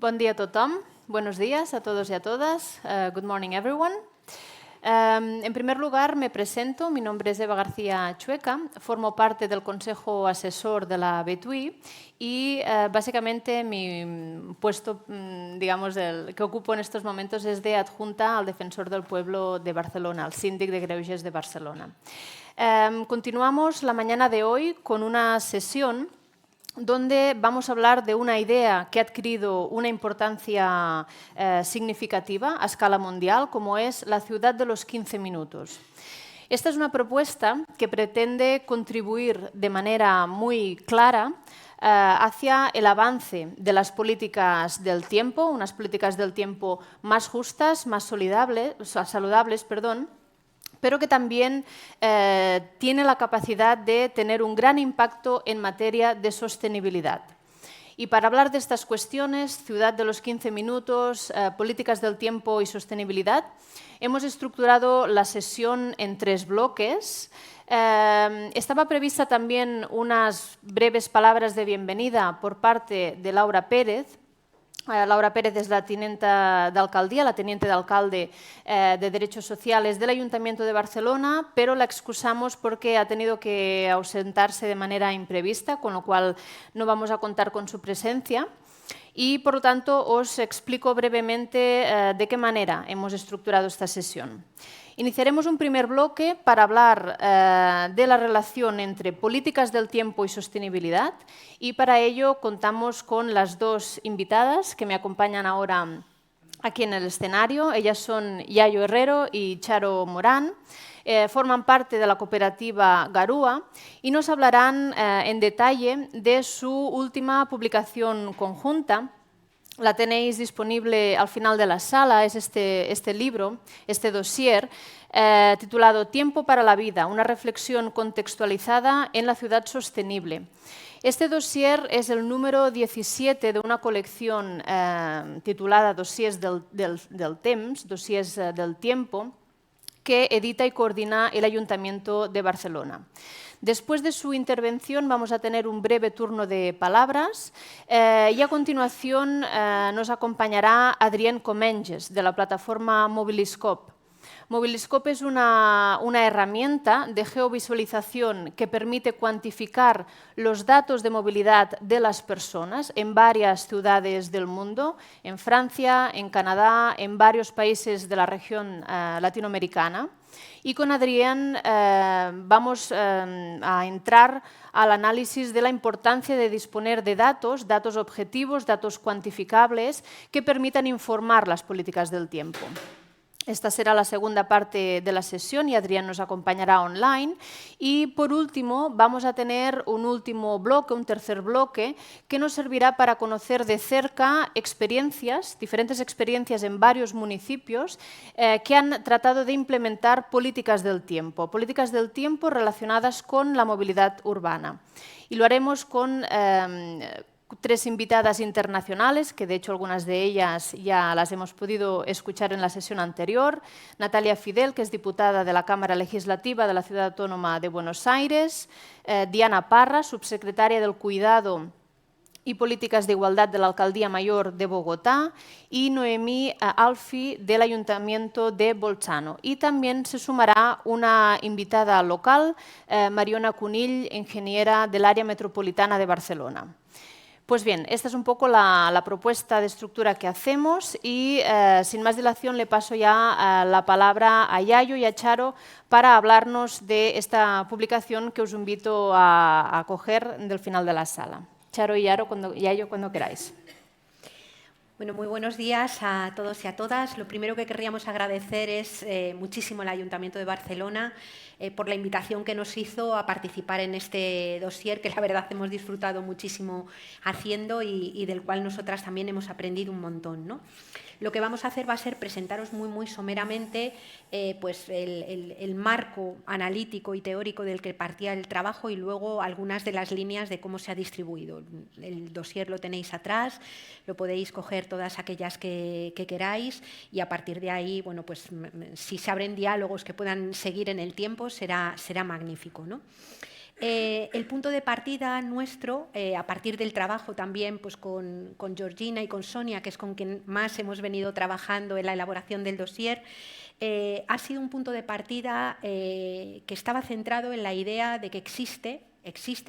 Bon dia a tothom. Buenos días a todos y a todas. Good morning, everyone. En primer lugar, me presento. Mi nombre es Eva García Chueca. Formo parte del Consejo Asesor de la BTUI y básicamente mi puesto, digamos, que ocupo en estos momentos es de adjunta al Defensor del Pueblo de Barcelona, al Síndic de Greuges de Barcelona. Continuamos la mañana de hoy con una sesión donde vamos a hablar de una idea que ha adquirido una importancia significativa a escala mundial, como es la ciudad de los 15 minutos. Esta es una propuesta que pretende contribuir de manera muy clara hacia el avance de las políticas del tiempo, unas políticas del tiempo más justas, más saludables, pero que también tiene la capacidad de tener un gran impacto en materia de sostenibilidad. Y para hablar de estas cuestiones, ciudad de los 15 minutos, políticas del tiempo y sostenibilidad, hemos estructurado la sesión en 3 bloques. Estaba prevista también unas breves palabras de bienvenida por parte de Laura Pérez. Laura Pérez es la teniente de alcalde de Derechos Sociales del Ayuntamiento de Barcelona, pero la excusamos porque ha tenido que ausentarse de manera imprevista, con lo cual no vamos a contar con su presencia. Y, por lo tanto, os explico brevemente de qué manera hemos estructurado esta sesión. Iniciaremos un primer bloque para hablar de la relación entre políticas del tiempo y sostenibilidad, y para ello contamos con las 2 invitadas que me acompañan ahora aquí en el escenario. Ellas son Yayo Herrero y Charo Morán. Forman parte de la cooperativa Garúa y nos hablarán en detalle de su última publicación conjunta. La tenéis disponible al final de la sala, es este libro, este dossier, titulado Tiempo para la vida, una reflexión contextualizada en la ciudad sostenible. Este dossier es el número 17 de una colección titulada Dossiers del Temps, Dossiers del Tiempo, que edita y coordina el Ayuntamiento de Barcelona. Después de su intervención vamos a tener un breve turno de palabras y a continuación nos acompañará Adrien Comenges, de la plataforma Mobiliscope. Mobiliscope es una herramienta de geovisualización que permite cuantificar los datos de movilidad de las personas en varias ciudades del mundo, en Francia, en Canadá, en varios países de la región latinoamericana. Y con Adrien vamos a entrar al análisis de la importancia de disponer de datos objetivos, datos cuantificables que permitan informar las políticas del tiempo. Esta será la segunda parte de la sesión y Adrien nos acompañará online. Y por último vamos a tener un último bloque, un tercer bloque, que nos servirá para conocer de cerca diferentes experiencias en varios municipios que han tratado de implementar políticas del tiempo relacionadas con la movilidad urbana. Y lo haremos con 3 invitadas internacionales, que de hecho algunas de ellas ya las hemos podido escuchar en la sesión anterior. Natalia Fidel, que es diputada de la Cámara Legislativa de la Ciudad Autónoma de Buenos Aires. Diana Parra, subsecretaria del Cuidado y Políticas de Igualdad de la Alcaldía Mayor de Bogotá, y Noemí Alfi, del Ayuntamiento de Bolzano. Y también se sumará una invitada local, Mariona Cunill, ingeniera del Área Metropolitana de Barcelona. Pues bien, esta es un poco la propuesta de estructura que hacemos y sin más dilación le paso ya la palabra a Yayo y a Charo para hablarnos de esta publicación que os invito a coger del final de la sala. Charo y Yayo, cuando queráis. Bueno, muy buenos días a todos y a todas. Lo primero que querríamos agradecer es muchísimo al Ayuntamiento de Barcelona por la invitación que nos hizo a participar en este dossier, que la verdad hemos disfrutado muchísimo haciendo y del cual nosotras también hemos aprendido un montón, ¿no? Lo que vamos a hacer va a ser presentaros muy someramente pues el marco analítico y teórico del que partía el trabajo y luego algunas de las líneas de cómo se ha distribuido. El dossier lo tenéis atrás, lo podéis coger todas aquellas que queráis y a partir de ahí, bueno, pues si se abren diálogos que puedan seguir en el tiempo será magnífico, ¿no? El punto de partida nuestro, a partir del trabajo también pues con Georgina y con Sonia, que es con quien más hemos venido trabajando en la elaboración del dossier, ha sido un punto de partida que estaba centrado en la idea de que existe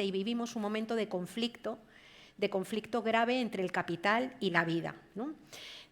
y vivimos un momento de conflicto grave entre el capital y la vida, ¿no?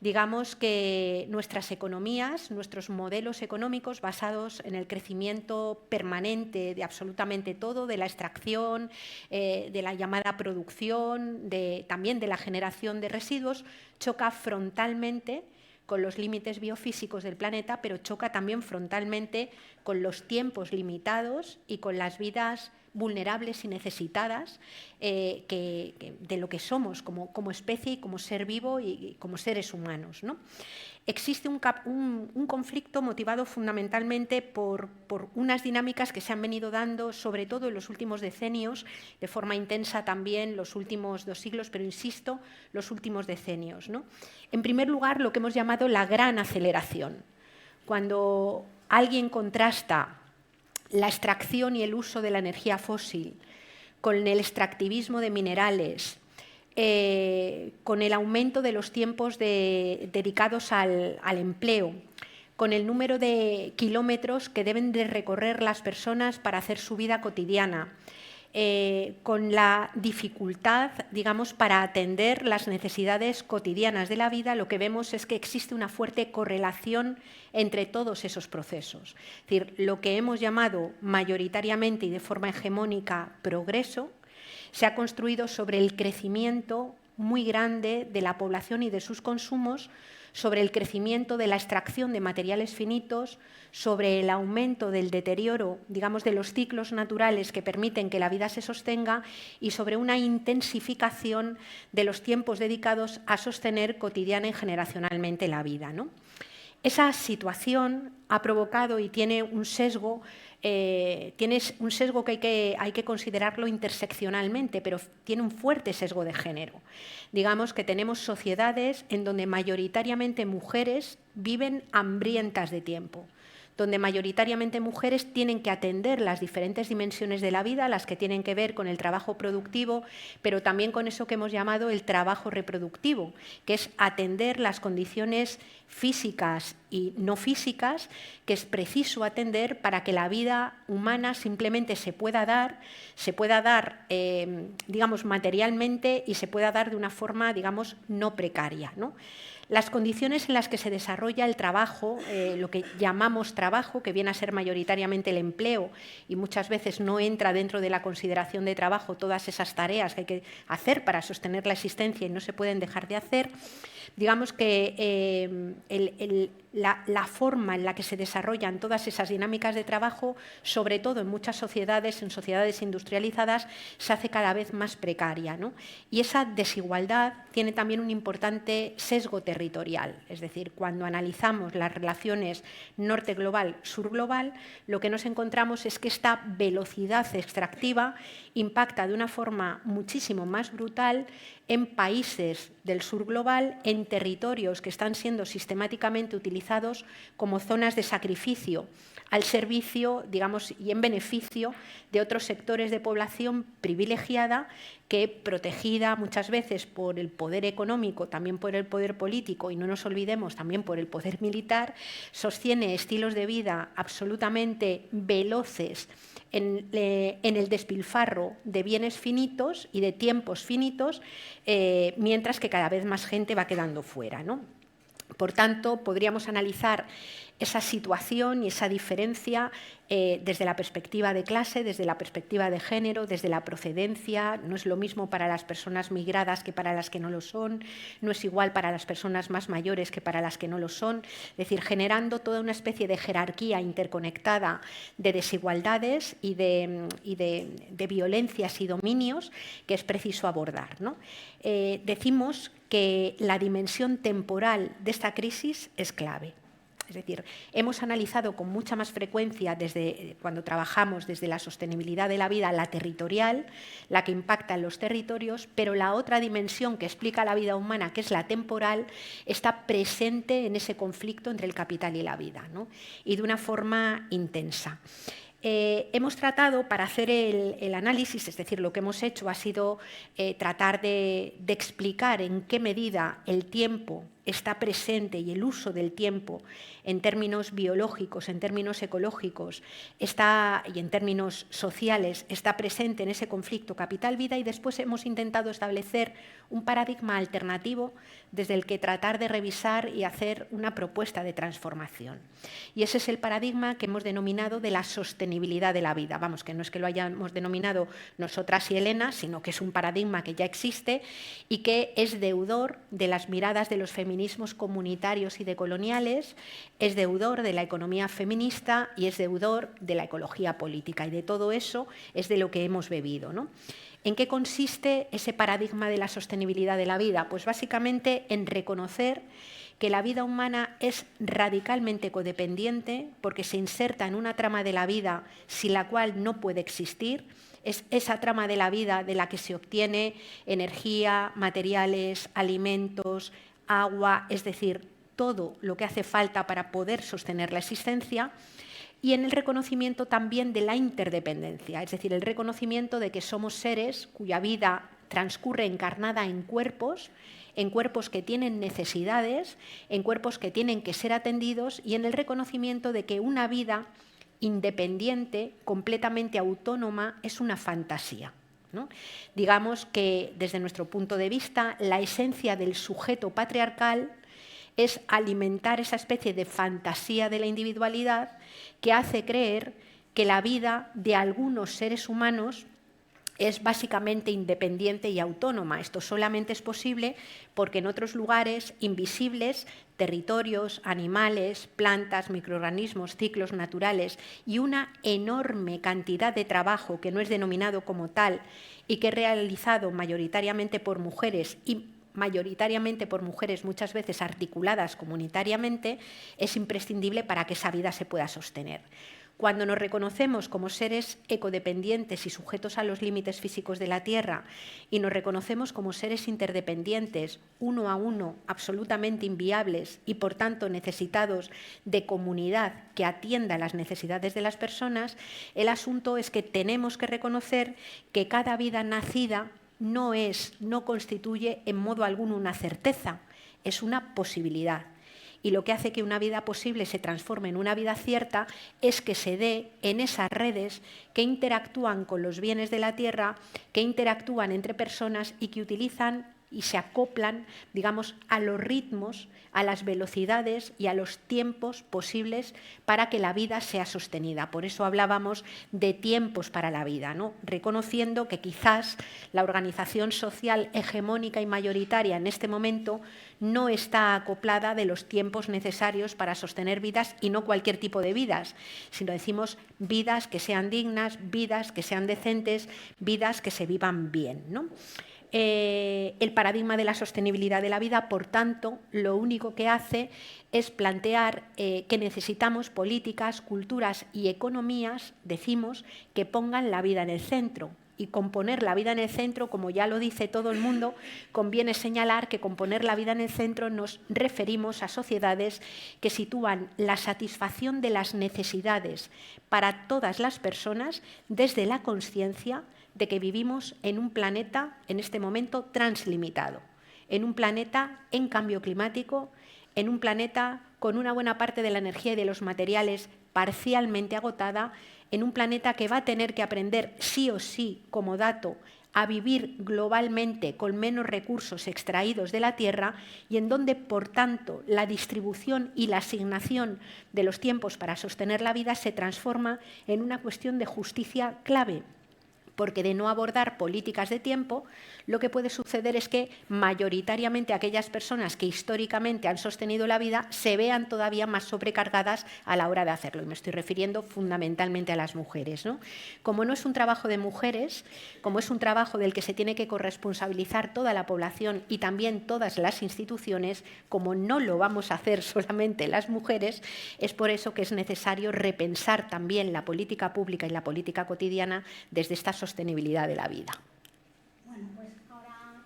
Digamos que nuestras economías, nuestros modelos económicos basados en el crecimiento permanente de absolutamente todo, de la extracción, de la llamada producción, también de la generación de residuos, choca frontalmente con los límites biofísicos del planeta, pero choca también frontalmente con los tiempos limitados y con las vidas vulnerables y necesitadas de lo que somos como especie y como ser vivo y como seres humanos, ¿no? Existe un conflicto motivado fundamentalmente por unas dinámicas que se han venido dando, sobre todo en los últimos decenios, de forma intensa también los últimos 2 siglos, pero insisto, los últimos decenios, ¿no? En primer lugar, lo que hemos llamado la gran aceleración. Cuando alguien contrasta la extracción y el uso de la energía fósil con el extractivismo de minerales, con el aumento de los tiempos dedicados al empleo, con el número de kilómetros que deben de recorrer las personas para hacer su vida cotidiana, con la dificultad, digamos, para atender las necesidades cotidianas de la vida, lo que vemos es que existe una fuerte correlación entre todos esos procesos. Es decir, lo que hemos llamado mayoritariamente y de forma hegemónica progreso, se ha construido sobre el crecimiento muy grande de la población y de sus consumos, sobre el crecimiento de la extracción de materiales finitos, sobre el aumento del deterioro, digamos, de los ciclos naturales que permiten que la vida se sostenga y sobre una intensificación de los tiempos dedicados a sostener cotidiana y generacionalmente la vida, ¿no? Esa situación ha provocado y tiene un sesgo que hay que considerarlo interseccionalmente, pero tiene un fuerte sesgo de género. Digamos que tenemos sociedades en donde mayoritariamente mujeres viven hambrientas de tiempo, donde mayoritariamente mujeres tienen que atender las diferentes dimensiones de la vida, las que tienen que ver con el trabajo productivo, pero también con eso que hemos llamado el trabajo reproductivo, que es atender las condiciones físicas y no físicas que es preciso atender para que la vida humana simplemente se pueda dar, digamos, materialmente y se pueda dar de una forma, digamos, no precaria, ¿no? Las condiciones en las que se desarrolla el trabajo, lo que llamamos trabajo, que viene a ser mayoritariamente el empleo y muchas veces no entra dentro de la consideración de trabajo todas esas tareas que hay que hacer para sostener la existencia y no se pueden dejar de hacer, digamos que la forma en la que se desarrollan todas esas dinámicas de trabajo, sobre todo en muchas sociedades, en sociedades industrializadas, se hace cada vez más precaria, ¿no? Y esa desigualdad tiene también un importante sesgo territorial, es decir, cuando analizamos las relaciones norte global, sur global, lo que nos encontramos es que esta velocidad extractiva impacta de una forma muchísimo más brutal en países del sur global, en territorios que están siendo sistemáticamente utilizados como zonas de sacrificio al servicio, digamos, y en beneficio de otros sectores de población privilegiada que, protegida muchas veces por el poder económico, también por el poder político y no nos olvidemos también por el poder militar, sostiene estilos de vida absolutamente veloces en el despilfarro de bienes finitos y de tiempos finitos, mientras que cada vez más gente va quedando fuera, ¿no? Por tanto, podríamos analizar esa situación y esa diferencia desde la perspectiva de clase, desde la perspectiva de género, desde la procedencia. No es lo mismo para las personas migradas que para las que no lo son, no es igual para las personas más mayores que para las que no lo son, es decir, generando toda una especie de jerarquía interconectada de desigualdades y de violencias y dominios que es preciso abordar, ¿no? Decimos que la dimensión temporal de esta crisis es clave. Es decir, hemos analizado con mucha más frecuencia desde cuando trabajamos desde la sostenibilidad de la vida, la territorial, la que impacta en los territorios, pero la otra dimensión que explica la vida humana, que es la temporal, está presente en ese conflicto entre el capital y la vida, ¿no? Y de una forma intensa. Hemos tratado, para hacer el análisis, es decir, lo que hemos hecho ha sido tratar de explicar en qué medida el tiempo está presente y el uso del tiempo en términos biológicos, en términos ecológicos y en términos sociales está presente en ese conflicto capital-vida, y después hemos intentado establecer un paradigma alternativo desde el que tratar de revisar y hacer una propuesta de transformación. Y ese es el paradigma que hemos denominado de la sostenibilidad de la vida. Vamos, que no es que lo hayamos denominado nosotras y Elena, sino que es un paradigma que ya existe y que es deudor de las miradas de los feminismos comunitarios y decoloniales, es deudor de la economía feminista y es deudor de la ecología política, y de todo eso es de lo que hemos bebido, ¿no? ¿En qué consiste ese paradigma de la sostenibilidad de la vida? Pues básicamente en reconocer que la vida humana es radicalmente codependiente porque se inserta en una trama de la vida sin la cual no puede existir. Es esa trama de la vida de la que se obtiene energía, materiales, alimentos, agua, es decir, todo lo que hace falta para poder sostener la existencia. Y en el reconocimiento también de la interdependencia, es decir, el reconocimiento de que somos seres cuya vida transcurre encarnada en cuerpos que tienen necesidades, en cuerpos que tienen que ser atendidos, y en el reconocimiento de que una vida independiente, completamente autónoma, es una fantasía, ¿no? Digamos que, desde nuestro punto de vista, la esencia del sujeto patriarcal es alimentar esa especie de fantasía de la individualidad que hace creer que la vida de algunos seres humanos es básicamente independiente y autónoma. Esto solamente es posible porque en otros lugares invisibles, territorios, animales, plantas, microorganismos, ciclos naturales y una enorme cantidad de trabajo que no es denominado como tal y que es realizado mayoritariamente por mujeres muchas veces articuladas comunitariamente, es imprescindible para que esa vida se pueda sostener. Cuando nos reconocemos como seres ecodependientes y sujetos a los límites físicos de la Tierra y nos reconocemos como seres interdependientes, uno a uno, absolutamente inviables y, por tanto, necesitados de comunidad que atienda las necesidades de las personas, el asunto es que tenemos que reconocer que cada vida nacida no constituye en modo alguno una certeza, es una posibilidad. Y lo que hace que una vida posible se transforme en una vida cierta es que se dé en esas redes que interactúan con los bienes de la tierra, que interactúan entre personas y que utilizan y se acoplan, digamos, a los ritmos, a las velocidades y a los tiempos posibles para que la vida sea sostenida. Por eso hablábamos de tiempos para la vida, ¿no? Reconociendo que quizás la organización social hegemónica y mayoritaria en este momento no está acoplada de los tiempos necesarios para sostener vidas, y no cualquier tipo de vidas, sino decimos vidas que sean dignas, vidas que sean decentes, vidas que se vivan bien, ¿no? El paradigma de la sostenibilidad de la vida, por tanto, lo único que hace es plantear que necesitamos políticas, culturas y economías, decimos, que pongan la vida en el centro. Y con poner la vida en el centro, como ya lo dice todo el mundo, conviene señalar que con poner la vida en el centro nos referimos a sociedades que sitúan la satisfacción de las necesidades para todas las personas desde la consciencia de que vivimos en un planeta, en este momento, translimitado, en un planeta en cambio climático, en un planeta con una buena parte de la energía y de los materiales parcialmente agotada, en un planeta que va a tener que aprender sí o sí, como dato, a vivir globalmente con menos recursos extraídos de la Tierra, y en donde, por tanto, la distribución y la asignación de los tiempos para sostener la vida se transforma en una cuestión de justicia clave. Porque de no abordar políticas de tiempo, lo que puede suceder es que mayoritariamente aquellas personas que históricamente han sostenido la vida se vean todavía más sobrecargadas a la hora de hacerlo. Y me estoy refiriendo fundamentalmente a las mujeres, ¿no? Como no es un trabajo de mujeres, como es un trabajo del que se tiene que corresponsabilizar toda la población y también todas las instituciones, como no lo vamos a hacer solamente las mujeres, es por eso que es necesario repensar también la política pública y la política cotidiana desde esta sostenibilidad de la vida. Bueno, pues ahora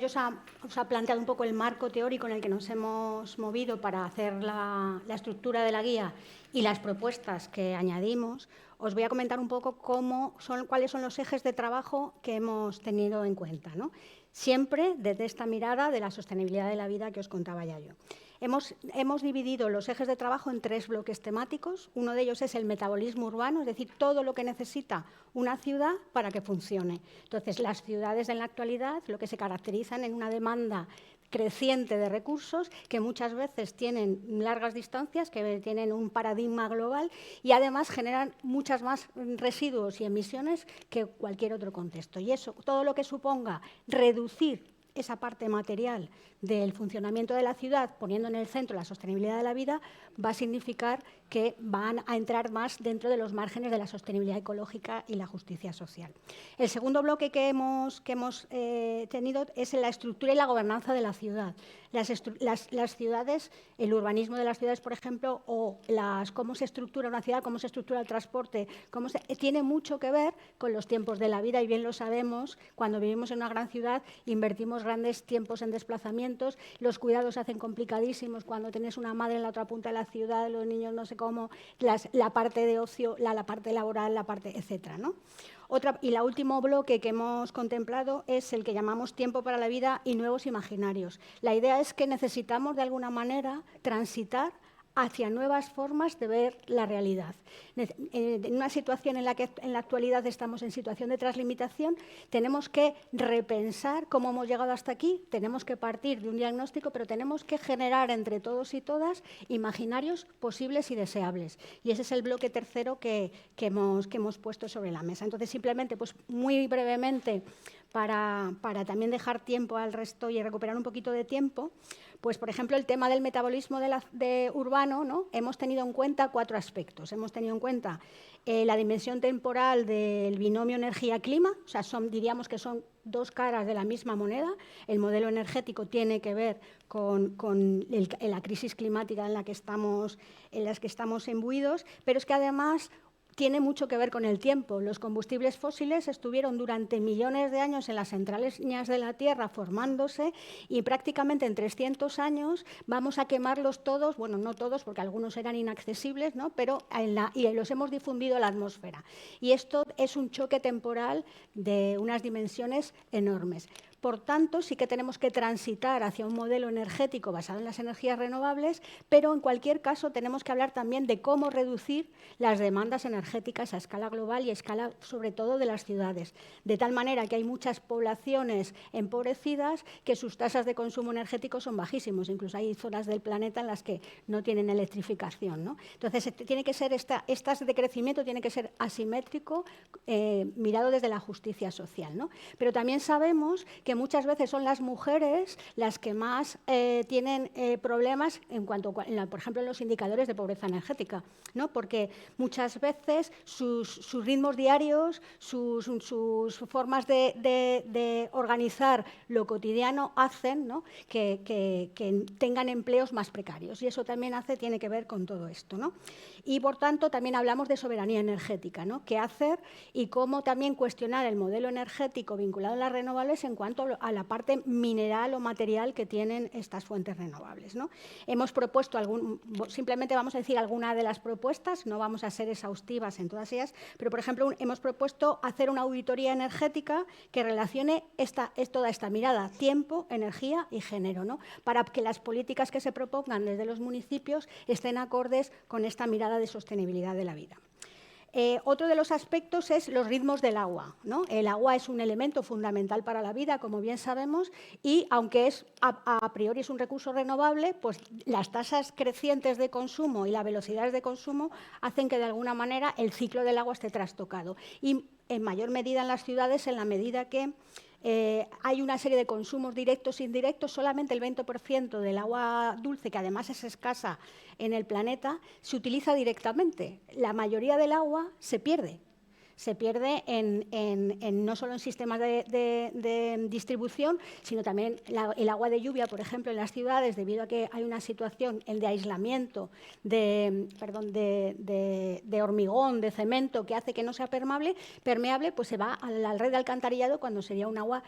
os ha planteado un poco el marco teórico en el que nos hemos movido para hacer la estructura de la guía y las propuestas que añadimos, os voy a comentar un poco cuáles son los ejes de trabajo que hemos tenido en cuenta, ¿no? Siempre desde esta mirada de la sostenibilidad de la vida que os contaba ya yo. Hemos dividido los ejes de trabajo en 3 bloques temáticos. Uno de ellos es el metabolismo urbano, es decir, todo lo que necesita una ciudad para que funcione. Entonces, las ciudades en la actualidad lo que se caracterizan en una demanda creciente de recursos que muchas veces tienen largas distancias, que tienen un paradigma global y además generan muchas más residuos y emisiones que cualquier otro contexto. Y eso, todo lo que suponga reducir esa parte material del funcionamiento de la ciudad, poniendo en el centro la sostenibilidad de la vida, va a significar que van a entrar más dentro de los márgenes de la sostenibilidad ecológica y la justicia social. El segundo bloque que hemos tenido es la estructura y la gobernanza de la ciudad. Las ciudades, el urbanismo de las ciudades, por ejemplo, o cómo se estructura una ciudad, cómo se estructura el transporte, tiene mucho que ver con los tiempos de la vida y bien lo sabemos, cuando vivimos en una gran ciudad invertimos grandes tiempos en desplazamientos, los cuidados se hacen complicadísimos cuando tienes una madre en la otra punta de la ciudad, los niños no sé cómo, la parte de ocio, la parte laboral, la parte, etcétera, ¿no? Y el último bloque que hemos contemplado es el que llamamos tiempo para la vida y nuevos imaginarios. La idea es que necesitamos de alguna manera transitar hacia nuevas formas de ver la realidad. En una situación en la que en la actualidad estamos en situación de translimitación, tenemos que repensar cómo hemos llegado hasta aquí, tenemos que partir de un diagnóstico, pero tenemos que generar entre todos y todas imaginarios posibles y deseables. Y ese es el bloque tercero que hemos puesto sobre la mesa. Entonces, simplemente, pues muy brevemente, para también dejar tiempo al resto y recuperar un poquito de tiempo, pues, por ejemplo, el tema del metabolismo urbano, ¿no? Hemos tenido en cuenta 4 aspectos. Hemos tenido en cuenta la dimensión temporal del binomio energía-clima, o sea, diríamos que son 2 caras de la misma moneda. El modelo energético tiene que ver con la crisis climática en la que estamos imbuidos, pero es que además tiene mucho que ver con el tiempo. Los combustibles fósiles estuvieron durante millones de años en las entrañas de la Tierra formándose y prácticamente en 300 años vamos a quemarlos todos, bueno, no todos porque algunos eran inaccesibles, ¿no? Pero los hemos difundido a la atmósfera. Y esto es un choque temporal de unas dimensiones enormes. Por tanto, sí que tenemos que transitar hacia un modelo energético basado en las energías renovables, pero en cualquier caso tenemos que hablar también de cómo reducir las demandas energéticas a escala global y a escala sobre todo de las ciudades, de tal manera que hay muchas poblaciones empobrecidas que sus tasas de consumo energético son bajísimos, incluso hay zonas del planeta en las que no tienen electrificación, ¿no? Entonces, tiene que ser este decrecimiento tiene que ser asimétrico, mirado desde la justicia social, ¿no? Pero también sabemos que muchas veces son las mujeres las que más tienen problemas en cuanto, por ejemplo, en los indicadores de pobreza energética, ¿no? Porque muchas veces sus ritmos diarios, sus formas de organizar lo cotidiano hacen, ¿no? que tengan empleos más precarios y eso también tiene que ver con todo esto, ¿no? Y por tanto también hablamos de soberanía energética, ¿no? Qué hacer y cómo también cuestionar el modelo energético vinculado a las renovables en cuanto a la parte mineral o material que tienen estas fuentes renovables, ¿no? Hemos propuesto simplemente vamos a decir alguna de las propuestas, no vamos a ser exhaustivas en todas ellas, pero por ejemplo hemos propuesto hacer una auditoría energética que relacione toda esta mirada, tiempo, energía y género, ¿no? Para que las políticas que se propongan desde los municipios estén acordes con esta mirada de sostenibilidad de la vida. Otro de los aspectos es los ritmos del agua, ¿no? El agua es un elemento fundamental para la vida, como bien sabemos, y aunque a priori es un recurso renovable, pues las tasas crecientes de consumo y las velocidades de consumo hacen que de alguna manera el ciclo del agua esté trastocado. Y en mayor medida en las ciudades, en la medida que hay una serie de consumos directos e indirectos, solamente el 20% del agua dulce, que además es escasa en el planeta, se utiliza directamente. La mayoría del agua se pierde. se pierde no solo en sistemas de distribución, sino también el agua de lluvia, por ejemplo, en las ciudades, debido a que hay una situación de aislamiento de hormigón, de cemento, que hace que no sea permeable, pues se va a la red de alcantarillado cuando sería un agua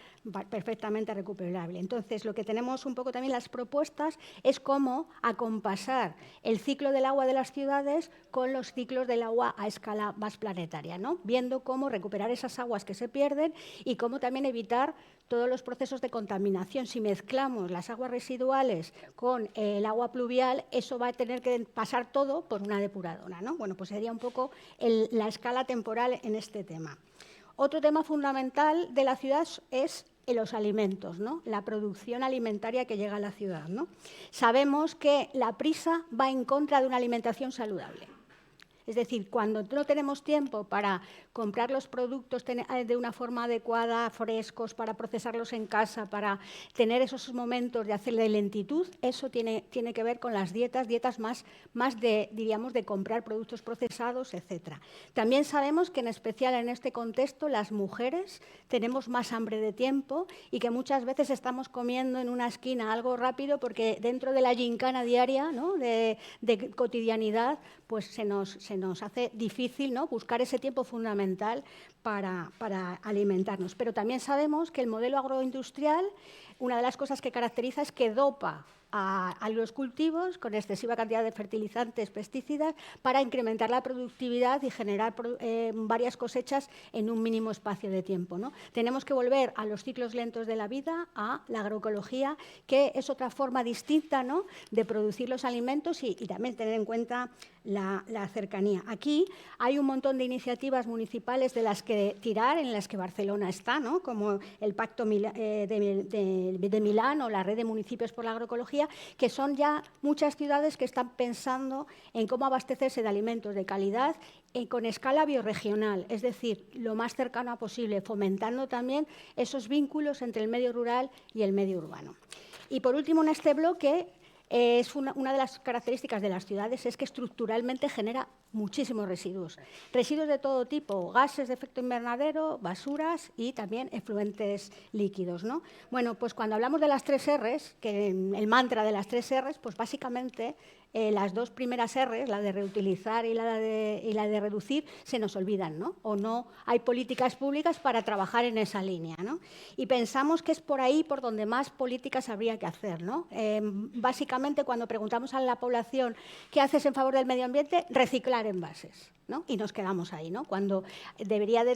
perfectamente recuperable. Entonces, lo que tenemos un poco también las propuestas es cómo acompasar el ciclo del agua de las ciudades con los ciclos del agua a escala más planetaria, ¿no? Viendo cómo recuperar esas aguas que se pierden y cómo también evitar todos los procesos de contaminación. Si mezclamos las aguas residuales con el agua pluvial, eso va a tener que pasar todo por una depuradora, ¿no? Bueno, pues sería un poco la escala temporal en este tema. Otro tema fundamental de la ciudad es los alimentos, ¿no? La producción alimentaria que llega a la ciudad, ¿no? Sabemos que la prisa va en contra de una alimentación saludable. Es decir, cuando no tenemos tiempo para comprar los productos de una forma adecuada, frescos, para procesarlos en casa, para tener esos momentos de hacerle lentitud, eso tiene que ver con las dietas más diríamos, de comprar productos procesados, etc. También sabemos que, en especial en este contexto, las mujeres tenemos más hambre de tiempo y que muchas veces estamos comiendo en una esquina algo rápido porque dentro de la gincana diaria, ¿no?, de cotidianidad, pues se nos hace difícil, ¿no?, buscar ese tiempo fundamental para alimentarnos. Pero también sabemos que el modelo agroindustrial, una de las cosas que caracteriza es que dopa a los cultivos con excesiva cantidad de fertilizantes, pesticidas, para incrementar la productividad y generar varias cosechas en un mínimo espacio de tiempo, ¿no? Tenemos que volver a los ciclos lentos de la vida, a la agroecología, que es otra forma distinta, ¿no?, de producir los alimentos y también tener en cuenta la cercanía. Aquí hay un montón de iniciativas municipales de las que tirar, en las que Barcelona está, ¿no?, como el Pacto de Milán o la Red de Municipios por la Agroecología, que son ya muchas ciudades que están pensando en cómo abastecerse de alimentos de calidad con escala bioregional, es decir, lo más cercano posible, fomentando también esos vínculos entre el medio rural y el medio urbano. Y por último, en este bloque, es una de las características de las ciudades es que estructuralmente genera muchísimos residuos. Residuos de todo tipo, gases de efecto invernadero, basuras y también efluentes líquidos, ¿no? Bueno, pues cuando hablamos de las 3 R's, que el mantra de las 3 R's, pues básicamente las dos primeras R's, la de reutilizar y la de reducir, se nos olvidan, ¿no? O no hay políticas públicas para trabajar en esa línea, ¿no? Y pensamos que es por ahí por donde más políticas habría que hacer, ¿no? Básicamente, cuando preguntamos a la población ¿qué haces en favor del medio ambiente? Reciclar envases, ¿no? Y nos quedamos ahí, ¿no?, cuando deberíamos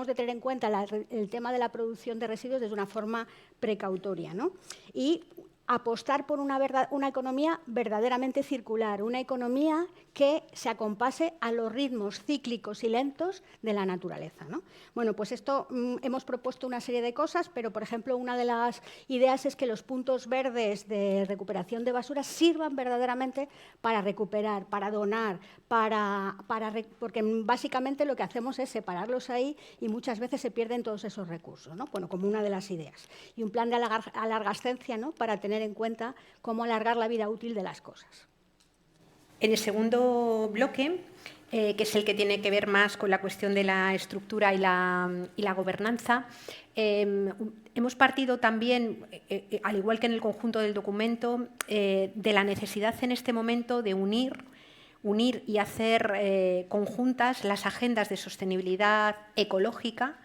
de tener en cuenta el tema de la producción de residuos desde una forma precautoria, ¿no? Y apostar por una economía verdaderamente circular, una economía que se acompase a los ritmos cíclicos y lentos de la naturaleza, ¿no? Bueno, pues esto hemos propuesto una serie de cosas, pero, por ejemplo, una de las ideas es que los puntos verdes de recuperación de basura sirvan verdaderamente para recuperar, para donar, porque básicamente lo que hacemos es separarlos ahí y muchas veces se pierden todos esos recursos, ¿no? Bueno, como una de las ideas. Y un plan de alargascencia, ¿no?, para tener en cuenta cómo alargar la vida útil de las cosas. En el segundo bloque, que es el que tiene que ver más con la cuestión de la estructura y la gobernanza, hemos partido también, al igual que en el conjunto del documento, de la necesidad en este momento de unir y hacer conjuntas las agendas de sostenibilidad ecológica,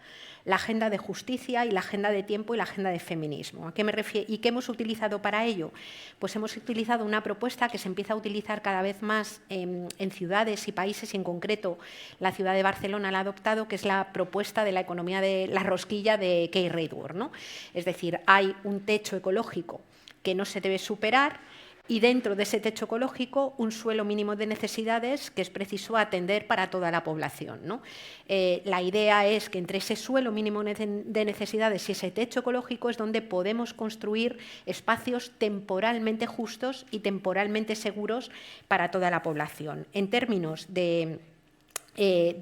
la agenda de justicia y la agenda de tiempo y la agenda de feminismo. ¿A qué me refiero? ¿Y qué hemos utilizado para ello? Pues hemos utilizado una propuesta que se empieza a utilizar cada vez más en ciudades y países, y en concreto la ciudad de Barcelona la ha adoptado, que es la propuesta de la economía de la rosquilla de Kay Raworth, ¿no? Es decir, hay un techo ecológico que no se debe superar, y dentro de ese techo ecológico un suelo mínimo de necesidades que es preciso atender para toda la población, ¿no? La idea es que entre ese suelo mínimo de necesidades y ese techo ecológico es donde podemos construir espacios temporalmente justos y temporalmente seguros para toda la población. En términos de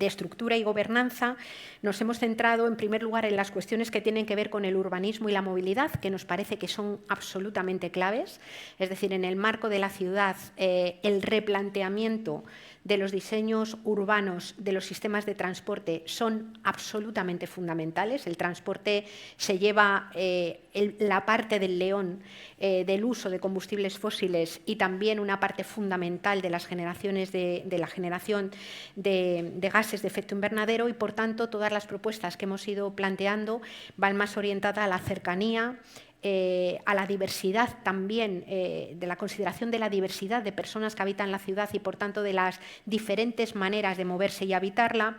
estructura y gobernanza, nos hemos centrado en primer lugar en las cuestiones que tienen que ver con el urbanismo y la movilidad, que nos parece que son absolutamente claves. Es decir, en el marco de la ciudad, el replanteamiento de los diseños urbanos de los sistemas de transporte son absolutamente fundamentales. El transporte se lleva la parte del león del uso de combustibles fósiles y también una parte fundamental de las generaciones de la generación de gases de efecto invernadero, y por tanto todas las propuestas que hemos ido planteando van más orientadas a la cercanía, a la diversidad también, de la consideración de la diversidad de personas que habitan la ciudad y por tanto de las diferentes maneras de moverse y habitarla,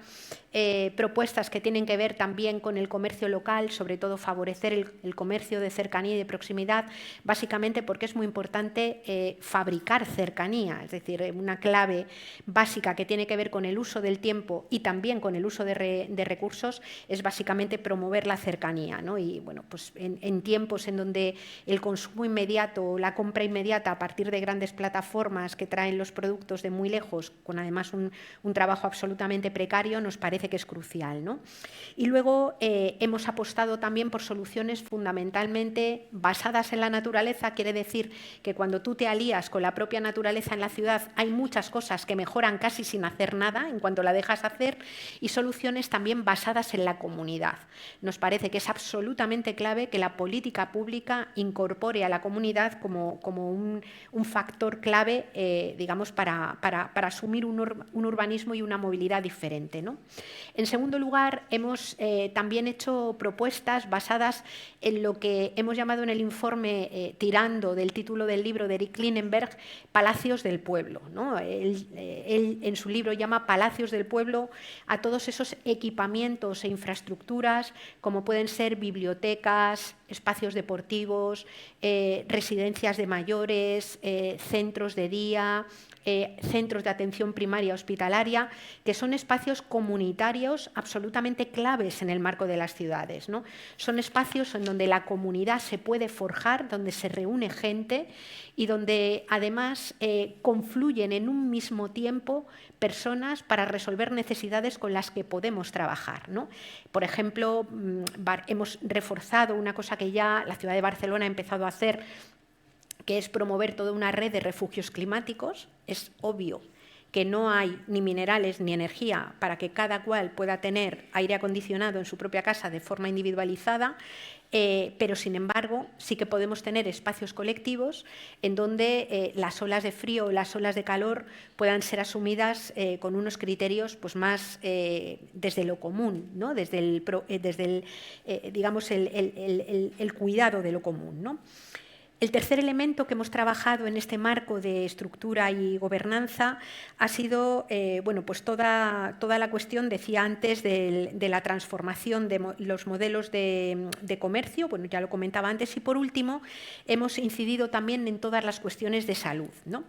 propuestas que tienen que ver también con el comercio local, sobre todo favorecer el comercio de cercanía y de proximidad, básicamente porque es muy importante fabricar cercanía, es decir, una clave básica que tiene que ver con el uso del tiempo y también con el uso de recursos es básicamente promover la cercanía, ¿no? Y bueno, pues en tiempos en donde el consumo inmediato, la compra inmediata a partir de grandes plataformas que traen los productos de muy lejos, con además un trabajo absolutamente precario, nos parece que es crucial, ¿no? Y luego hemos apostado también por soluciones fundamentalmente basadas en la naturaleza. Quiere decir que cuando tú te alías con la propia naturaleza en la ciudad hay muchas cosas que mejoran casi sin hacer nada en cuanto la dejas hacer, y soluciones también basadas en la comunidad. Nos parece que es absolutamente clave que la política pública incorpore a la comunidad como un factor clave, digamos, para asumir un urbanismo y una movilidad diferente, ¿no? En segundo lugar, hemos también hecho propuestas basadas en lo que hemos llamado en el informe, tirando del título del libro de Eric Klinenberg, Palacios del Pueblo, ¿no? Él en su libro llama Palacios del Pueblo a todos esos equipamientos e infraestructuras como pueden ser bibliotecas, espacios deportivos, residencias de mayores, centros de día, centros de atención primaria hospitalaria, que son espacios comunitarios absolutamente claves en el marco de las ciudades, ¿no? Son espacios en donde la comunidad se puede forjar, donde se reúne gente y donde además confluyen en un mismo tiempo personas para resolver necesidades con las que podemos trabajar, ¿no? Por ejemplo, hemos reforzado una cosa que ya la ciudad de Barcelona ha empezado a hacer, que es promover toda una red de refugios climáticos. Es obvio que no hay ni minerales ni energía para que cada cual pueda tener aire acondicionado en su propia casa de forma individualizada, pero sin embargo sí que podemos tener espacios colectivos en donde las olas de frío o las olas de calor puedan ser asumidas con unos criterios pues, más desde lo común, ¿no? desde digamos, el cuidado de lo común, ¿no? El tercer elemento que hemos trabajado en este marco de estructura y gobernanza ha sido bueno, pues toda la cuestión, decía antes, de la transformación de los modelos de comercio, bueno, ya lo comentaba antes, y por último hemos incidido también en todas las cuestiones de salud, ¿no?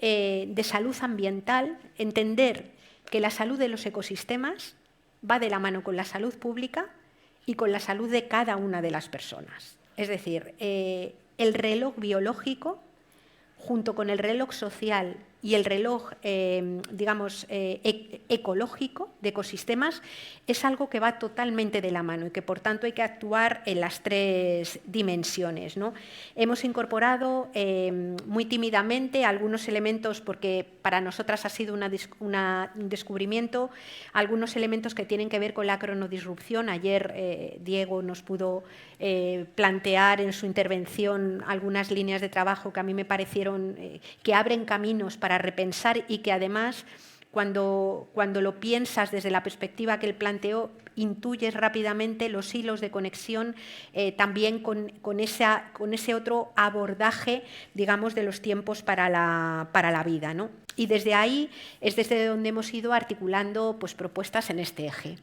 De salud ambiental, entender que la salud de los ecosistemas va de la mano con la salud pública y con la salud de cada una de las personas. Es decir, el reloj biológico, junto con el reloj social y el reloj, digamos, ecológico de ecosistemas, es algo que va totalmente de la mano y que, por tanto, hay que actuar en las tres dimensiones, ¿no? Hemos incorporado muy tímidamente algunos elementos, porque para nosotras ha sido un descubrimiento, algunos elementos que tienen que ver con la cronodisrupción. Ayer Diego nos pudo plantear en su intervención algunas líneas de trabajo que a mí me parecieron que abren caminos para repensar y que además cuando lo piensas desde la perspectiva que él planteó, intuyes rápidamente los hilos de conexión también con ese otro abordaje, digamos, de los tiempos para la vida, ¿no? Y desde ahí es desde donde hemos ido articulando pues, propuestas en este eje.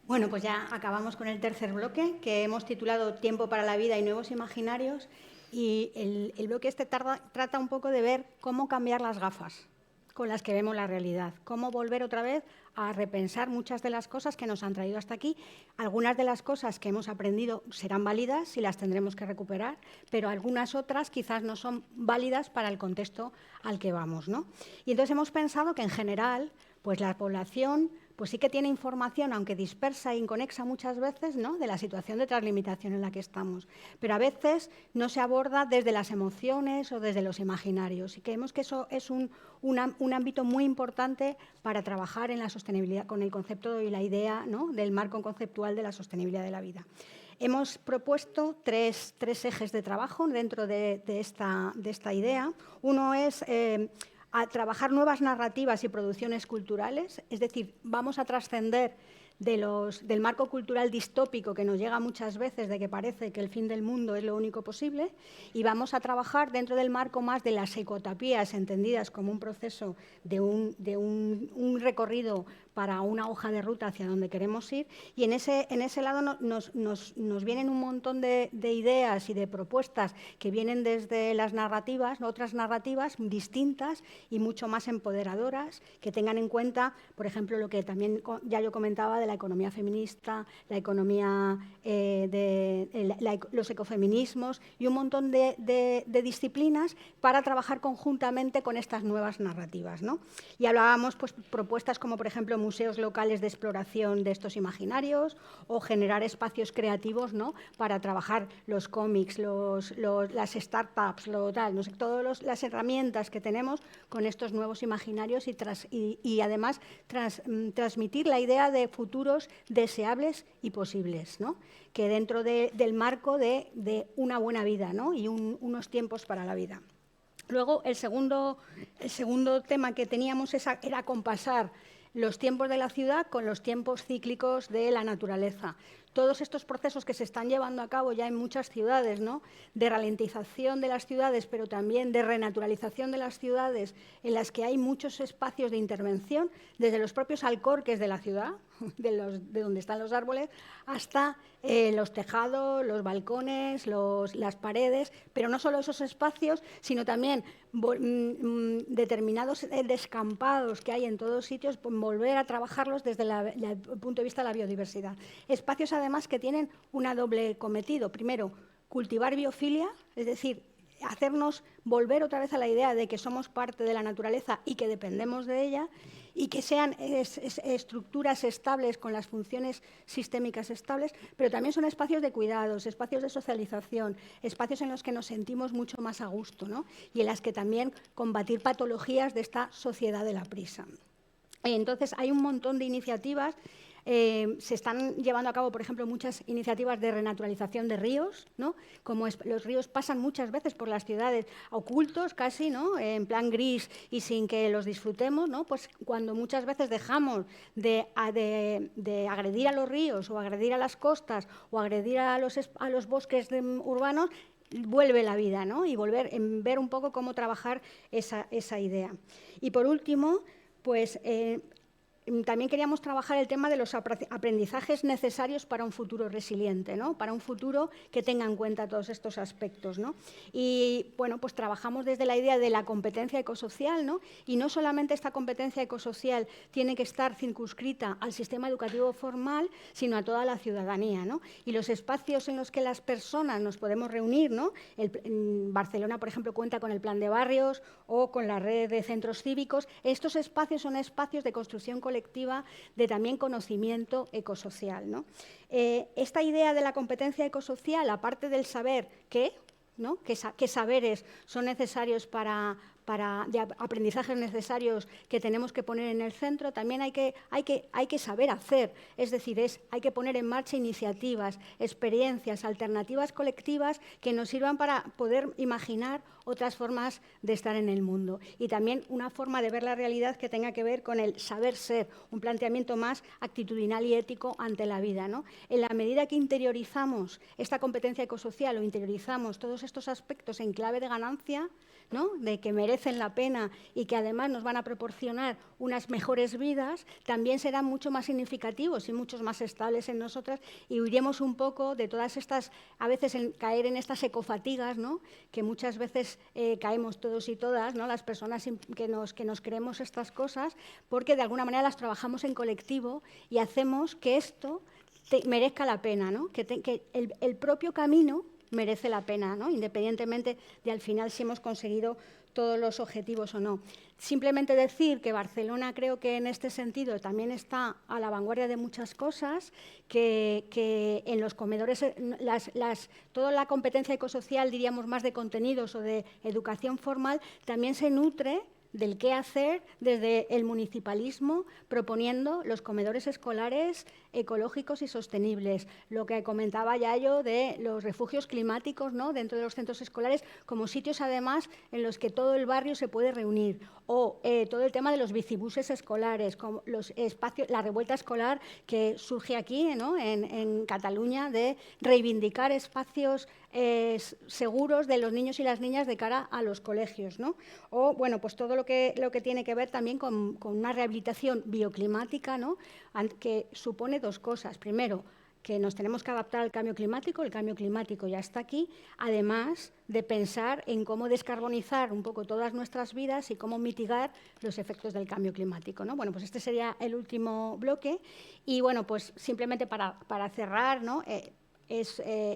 Bueno, pues ya acabamos con el tercer bloque, que hemos titulado Tiempo para la vida y nuevos imaginarios. Y el bloque este trata un poco de ver cómo cambiar las gafas con las que vemos la realidad, cómo volver otra vez a repensar muchas de las cosas que nos han traído hasta aquí. Algunas de las cosas que hemos aprendido serán válidas y las tendremos que recuperar, pero algunas otras quizás no son válidas para el contexto al que vamos, ¿no? Y entonces hemos pensado que en general pues la población pues sí que tiene información, aunque dispersa e inconexa muchas veces, ¿no?, de la situación de translimitación en la que estamos. Pero a veces no se aborda desde las emociones o desde los imaginarios. Y creemos que eso es un ámbito muy importante para trabajar en la sostenibilidad, con el concepto y la idea, ¿no?, del marco conceptual de la sostenibilidad de la vida. Hemos propuesto tres ejes de trabajo dentro de esta idea. Uno es a trabajar nuevas narrativas y producciones culturales, es decir, vamos a trascender del marco cultural distópico que nos llega muchas veces de que parece que el fin del mundo es lo único posible, y vamos a trabajar dentro del marco más de las ecotopías entendidas como un proceso de un recorrido para una hoja de ruta hacia donde queremos ir, y en ese lado nos vienen un montón de ideas y de propuestas que vienen desde las narrativas, otras narrativas distintas y mucho más empoderadoras, que tengan en cuenta, por ejemplo, lo que también ya yo comentaba de la economía feminista, la economía los ecofeminismos y un montón de disciplinas para trabajar conjuntamente con estas nuevas narrativas, ¿no? Y hablábamos, pues, propuestas como, por ejemplo, museos locales de exploración de estos imaginarios o generar espacios creativos, ¿no?, para trabajar los cómics, las startups, no sé, todas las herramientas que tenemos con estos nuevos imaginarios y además transmitir la idea de futuros deseables y posibles, ¿no?, que dentro del marco de una buena vida, ¿no?, y unos tiempos para la vida. Luego, el segundo tema que teníamos era acompasar los tiempos de la ciudad con los tiempos cíclicos de la naturaleza. Todos estos procesos que se están llevando a cabo ya en muchas ciudades, ¿no?, de ralentización de las ciudades, pero también de renaturalización de las ciudades, en las que hay muchos espacios de intervención, desde los propios alcorques de la ciudad, de donde están los árboles, hasta los tejados, los balcones, las paredes, pero no solo esos espacios, sino también determinados descampados que hay en todos sitios, volver a trabajarlos desde el punto de vista de la biodiversidad. Espacios, además, que tienen una doble cometido. Primero, cultivar biofilia, es decir, hacernos volver otra vez a la idea de que somos parte de la naturaleza y que dependemos de ella, y que sean estructuras estables con las funciones sistémicas estables, pero también son espacios de cuidados, espacios de socialización, espacios en los que nos sentimos mucho más a gusto, ¿no?, y en las que también combatir patologías de esta sociedad de la prisa. Entonces, hay un montón de iniciativas. Se están llevando a cabo, por ejemplo, muchas iniciativas de renaturalización de ríos, ¿no?, como los ríos pasan muchas veces por las ciudades ocultos casi, ¿no?, en plan gris y sin que los disfrutemos, ¿no?, pues cuando muchas veces dejamos de agredir a los ríos o agredir a las costas o agredir a los bosques urbanos, vuelve la vida, ¿no?, y ver un poco cómo trabajar esa idea. Y por último, pues también queríamos trabajar el tema de los aprendizajes necesarios para un futuro resiliente, ¿no?, para un futuro que tenga en cuenta todos estos aspectos, ¿no? Y bueno, pues trabajamos desde la idea de la competencia ecosocial, ¿no?, y no solamente esta competencia ecosocial tiene que estar circunscrita al sistema educativo formal, sino a toda la ciudadanía, ¿no? Y los espacios en los que las personas nos podemos reunir, ¿no? En Barcelona, por ejemplo, cuenta con el Plan de Barrios o con la red de centros cívicos. Estos espacios son espacios de construcción colectiva, de también conocimiento ecosocial, ¿no? Esta idea de la competencia ecosocial, aparte del saber qué, ¿no?, qué saberes son necesarios de aprendizajes necesarios que tenemos que poner en el centro, también hay que saber hacer, es decir, hay que poner en marcha iniciativas, experiencias, alternativas colectivas que nos sirvan para poder imaginar otras formas de estar en el mundo, y también una forma de ver la realidad que tenga que ver con el saber ser, un planteamiento más actitudinal y ético ante la vida, ¿no? En la medida que interiorizamos esta competencia ecosocial o interiorizamos todos estos aspectos en clave de ganancia, ¿no?, de que merecen la pena y que además nos van a proporcionar unas mejores vidas, también serán mucho más significativos y muchos más estables en nosotras, y huiremos un poco de todas estas, a veces caer en estas ecofatigas, ¿no?, que muchas veces caemos todos y todas, ¿no?, las personas que nos creemos estas cosas, porque de alguna manera las trabajamos en colectivo y hacemos que esto merezca la pena, ¿no?, que el propio camino merece la pena, ¿no?, independientemente de al final si hemos conseguido todos los objetivos o no. Simplemente decir que Barcelona creo que en este sentido también está a la vanguardia de muchas cosas, que en los comedores toda la competencia ecosocial, diríamos más de contenidos o de educación formal, también se nutre del qué hacer desde el municipalismo, proponiendo los comedores escolares ecológicos y sostenibles. Lo que comentaba Yayo de los refugios climáticos, ¿no?, dentro de los centros escolares, como sitios además en los que todo el barrio se puede reunir. O todo el tema de los bicibuses escolares, como los espacios, la revuelta escolar que surge aquí, ¿no?, en Cataluña, de reivindicar espacios seguros de los niños y las niñas de cara a los colegios, ¿no? O, bueno, pues todo lo que tiene que ver también con una rehabilitación bioclimática, ¿no?, que supone dos cosas. Primero, que nos tenemos que adaptar al cambio climático, el cambio climático ya está aquí, además de pensar en cómo descarbonizar un poco todas nuestras vidas y cómo mitigar los efectos del cambio climático, ¿no? Bueno, pues este sería el último bloque y, bueno, pues simplemente para cerrar, ¿no?,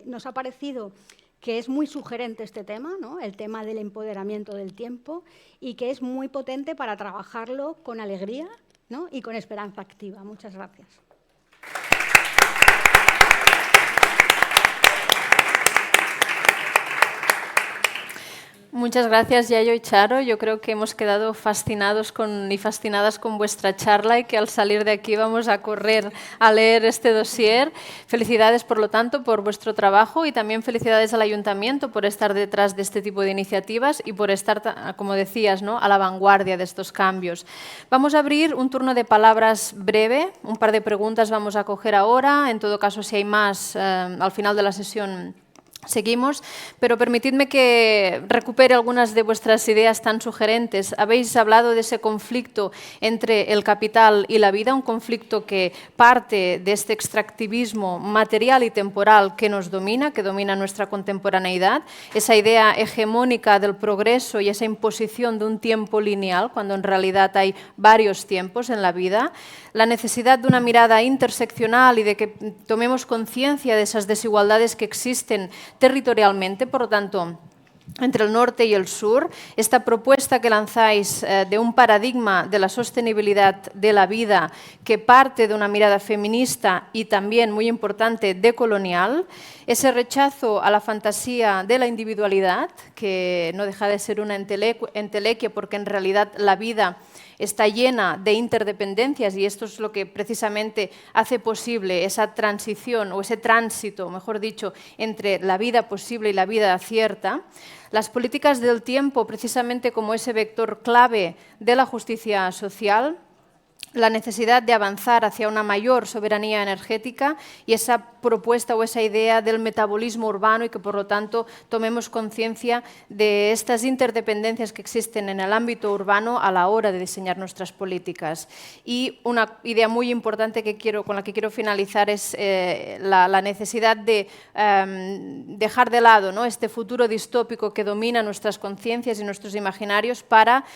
nos ha parecido que es muy sugerente este tema, ¿no?, el tema del empoderamiento del tiempo, y que es muy potente para trabajarlo con alegría, ¿no?, y con esperanza activa. Muchas gracias. Muchas gracias, Yayo y Charo. Yo creo que hemos quedado fascinados y fascinadas con vuestra charla y que al salir de aquí vamos a correr a leer este dossier. Felicidades, por lo tanto, por vuestro trabajo y también felicidades al Ayuntamiento por estar detrás de este tipo de iniciativas y por estar, como decías, ¿no?, a la vanguardia de estos cambios. Vamos a abrir un turno de palabras breve. Un par de preguntas vamos a coger ahora. En todo caso, si hay más, al final de la sesión seguimos, pero permitidme que recupere algunas de vuestras ideas tan sugerentes. Habéis hablado de ese conflicto entre el capital y la vida, un conflicto que parte de este extractivismo material y temporal que nos domina, que domina nuestra contemporaneidad, esa idea hegemónica del progreso y esa imposición de un tiempo lineal, cuando en realidad hay varios tiempos en la vida, la necesidad de una mirada interseccional y de que tomemos conciencia de esas desigualdades que existen territorialmente, por lo tanto, entre el norte y el sur, esta propuesta que lanzáis de un paradigma de la sostenibilidad de la vida que parte de una mirada feminista y también, muy importante, decolonial, ese rechazo a la fantasía de la individualidad, que no deja de ser una entelequia porque en realidad la vida está llena de interdependencias y esto es lo que precisamente hace posible esa transición o ese tránsito, mejor dicho, entre la vida posible y la vida cierta. Las políticas del tiempo, precisamente como ese vector clave de la justicia social, la necesidad de avanzar hacia una mayor soberanía energética y esa propuesta o esa idea del metabolismo urbano y que, por lo tanto, tomemos conciencia de estas interdependencias que existen en el ámbito urbano a la hora de diseñar nuestras políticas. Y una idea muy importante con la que quiero finalizar es la necesidad de dejar de lado, ¿no?, este futuro distópico que domina nuestras conciencias y nuestros imaginarios para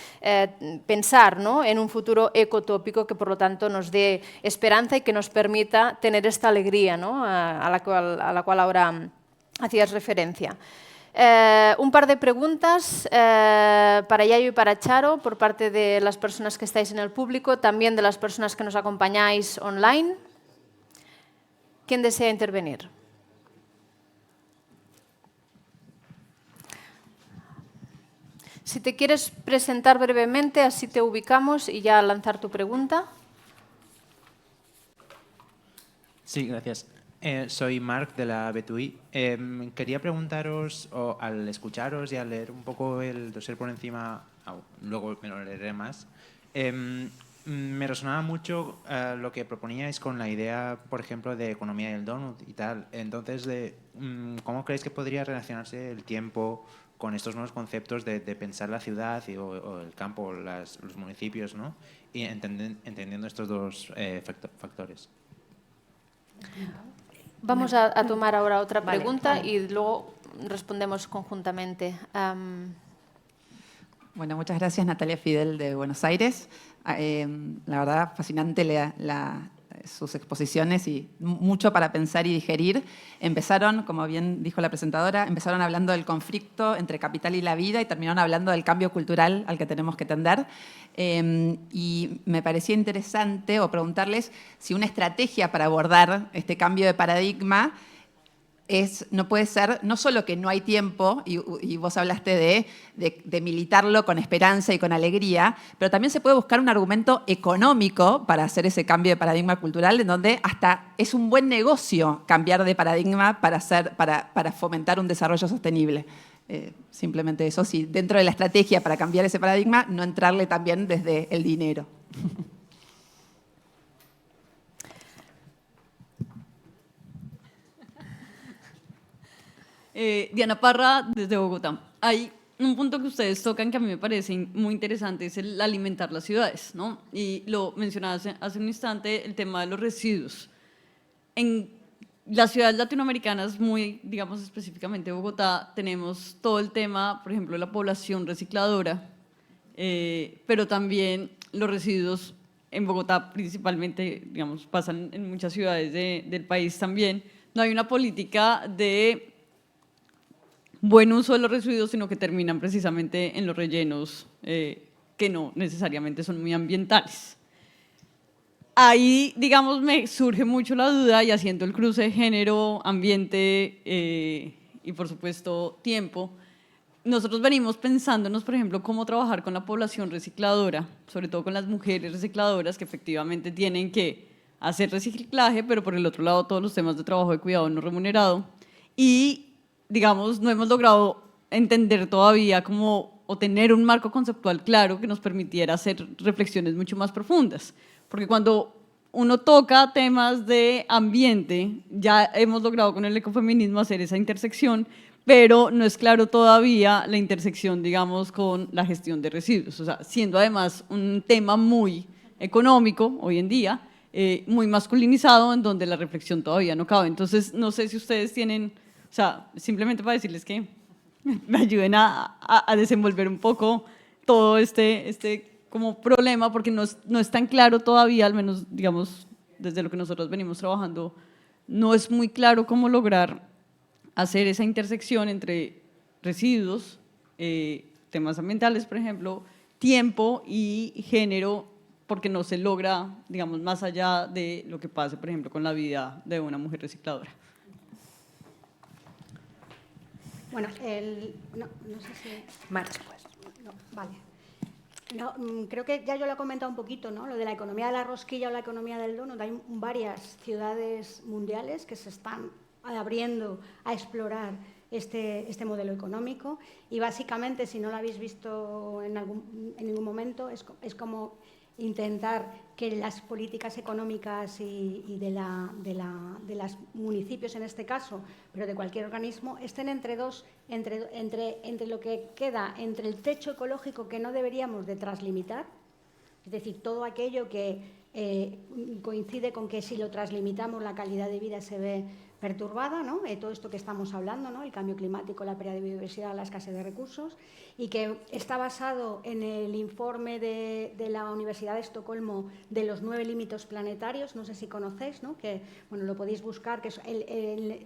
pensar, ¿no?, en un futuro ecotópico que, por lo tanto, nos dé esperanza y que nos permita tener esta alegría, ¿no?, a la cual ahora hacías referencia. Un par de preguntas para Yayo y para Charo por parte de las personas que estáis en el público, también de las personas que nos acompañáis online. ¿Quién desea intervenir? Si te quieres presentar brevemente, así te ubicamos y ya lanzar tu pregunta. Sí, gracias. Soy Marc de la BTUI. Quería preguntaros, al escucharos y al leer un poco el dossier por encima, luego me lo leeré más, me resonaba mucho lo que proponíais con la idea, por ejemplo, de economía del donut y tal. Entonces, ¿cómo creéis que podría relacionarse el tiempo con estos nuevos conceptos de pensar la ciudad o el campo, los municipios, ¿no?, y entendiendo estos dos factores? Vamos a tomar ahora otra pregunta y luego respondemos conjuntamente. Bueno, muchas gracias, Natalia Fidel de Buenos Aires. La verdad, fascinante sus exposiciones y mucho para pensar y digerir. Empezaron, como bien dijo la presentadora, empezaron hablando del conflicto entre capital y la vida y terminaron hablando del cambio cultural al que tenemos que tender. Y me parecía interesante o preguntarles si una estrategia para abordar este cambio de paradigma no puede ser, no solo que no hay tiempo, y vos hablaste de militarlo con esperanza y con alegría, pero también se puede buscar un argumento económico para hacer ese cambio de paradigma cultural, en donde hasta es un buen negocio cambiar de paradigma para fomentar un desarrollo sostenible. Simplemente eso, sí, dentro de la estrategia para cambiar ese paradigma, no entrarle también desde el dinero. Diana Parra, desde Bogotá. Hay un punto que ustedes tocan que a mí me parece muy interesante, es el alimentar las ciudades, ¿no? Y lo mencionaba hace un instante, el tema de los residuos. En las ciudades latinoamericanas, muy, digamos específicamente Bogotá, tenemos todo el tema, por ejemplo, de la población recicladora, pero también los residuos en Bogotá principalmente, digamos, pasan en muchas ciudades del país también. No hay una política de buen uso de los residuos, sino que terminan precisamente en los rellenos que no necesariamente son muy ambientales. Ahí, digamos, me surge mucho la duda y haciendo el cruce de género, ambiente y, por supuesto, tiempo, nosotros venimos pensándonos, por ejemplo, cómo trabajar con la población recicladora, sobre todo con las mujeres recicladoras que efectivamente tienen que hacer reciclaje, pero por el otro lado todos los temas de trabajo de cuidado no remunerado. Y digamos, no hemos logrado entender todavía cómo, o tener un marco conceptual claro que nos permitiera hacer reflexiones mucho más profundas. Porque cuando uno toca temas de ambiente, ya hemos logrado con el ecofeminismo hacer esa intersección, pero no es claro todavía la intersección, digamos, con la gestión de residuos. O sea, siendo además un tema muy económico hoy en día, muy masculinizado, en donde la reflexión todavía no cabe. Entonces, no sé si ustedes tienen... O sea, simplemente para decirles que me ayuden a desenvolver un poco todo este como problema, porque no es tan claro todavía, al menos, digamos, desde lo que nosotros venimos trabajando, no es muy claro cómo lograr hacer esa intersección entre residuos, temas ambientales, por ejemplo, tiempo y género, porque no se logra, digamos, más allá de lo que pase, por ejemplo, con la vida de una mujer recicladora. Bueno, no sé si... Marcha, pues. No, vale. No, creo que ya yo lo he comentado un poquito, ¿no? Lo de la economía de la rosquilla o la economía del donut. Hay varias ciudades mundiales que se están abriendo a explorar este modelo económico y básicamente, si no lo habéis visto en ningún momento, es como intentar que las políticas económicas y de los municipios en este caso, pero de cualquier organismo, estén entre lo que queda entre el techo ecológico que no deberíamos de translimitar, es decir, todo aquello que coincide con que si lo translimitamos la calidad de vida se ve perturbada, ¿no? Todo esto que estamos hablando, ¿no? El cambio climático, la pérdida de biodiversidad, la escasez de recursos, y que está basado en el informe de la Universidad de Estocolmo de los 9 límites planetarios, no sé si conocéis, ¿no? Que bueno, lo podéis buscar, que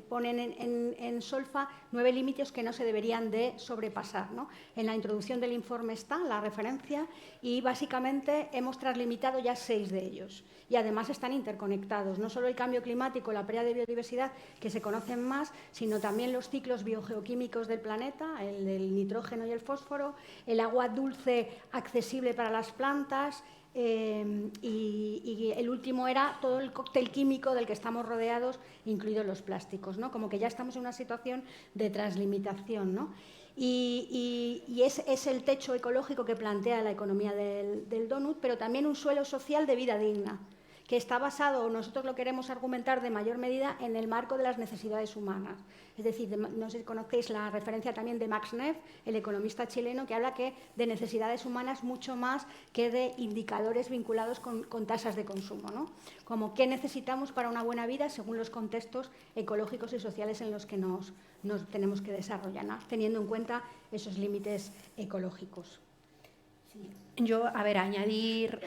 ponen en solfa 9 límites que no se deberían de sobrepasar, ¿no? En la introducción del informe está la referencia y básicamente hemos translimitado ya 6 de ellos. Y además están interconectados, no solo el cambio climático, la pérdida de biodiversidad, que se conocen más, sino también los ciclos biogeoquímicos del planeta, el del nitrógeno y el fósforo, el agua dulce accesible para las plantas y el último era todo el cóctel químico del que estamos rodeados, incluidos los plásticos, ¿no? Como que ya estamos en una situación de translimitación, ¿no? Y es el techo ecológico que plantea la economía del donut, pero también un suelo social de vida digna, que está basado, nosotros lo queremos argumentar de mayor medida, en el marco de las necesidades humanas. Es decir, no sé si conocéis la referencia también de Max Neff, el economista chileno, que habla de necesidades humanas mucho más que de indicadores vinculados con tasas de consumo, ¿no? Como qué necesitamos para una buena vida según los contextos ecológicos y sociales en los que nos tenemos que desarrollar, ¿no? Teniendo en cuenta esos límites ecológicos. Yo, a ver, añadir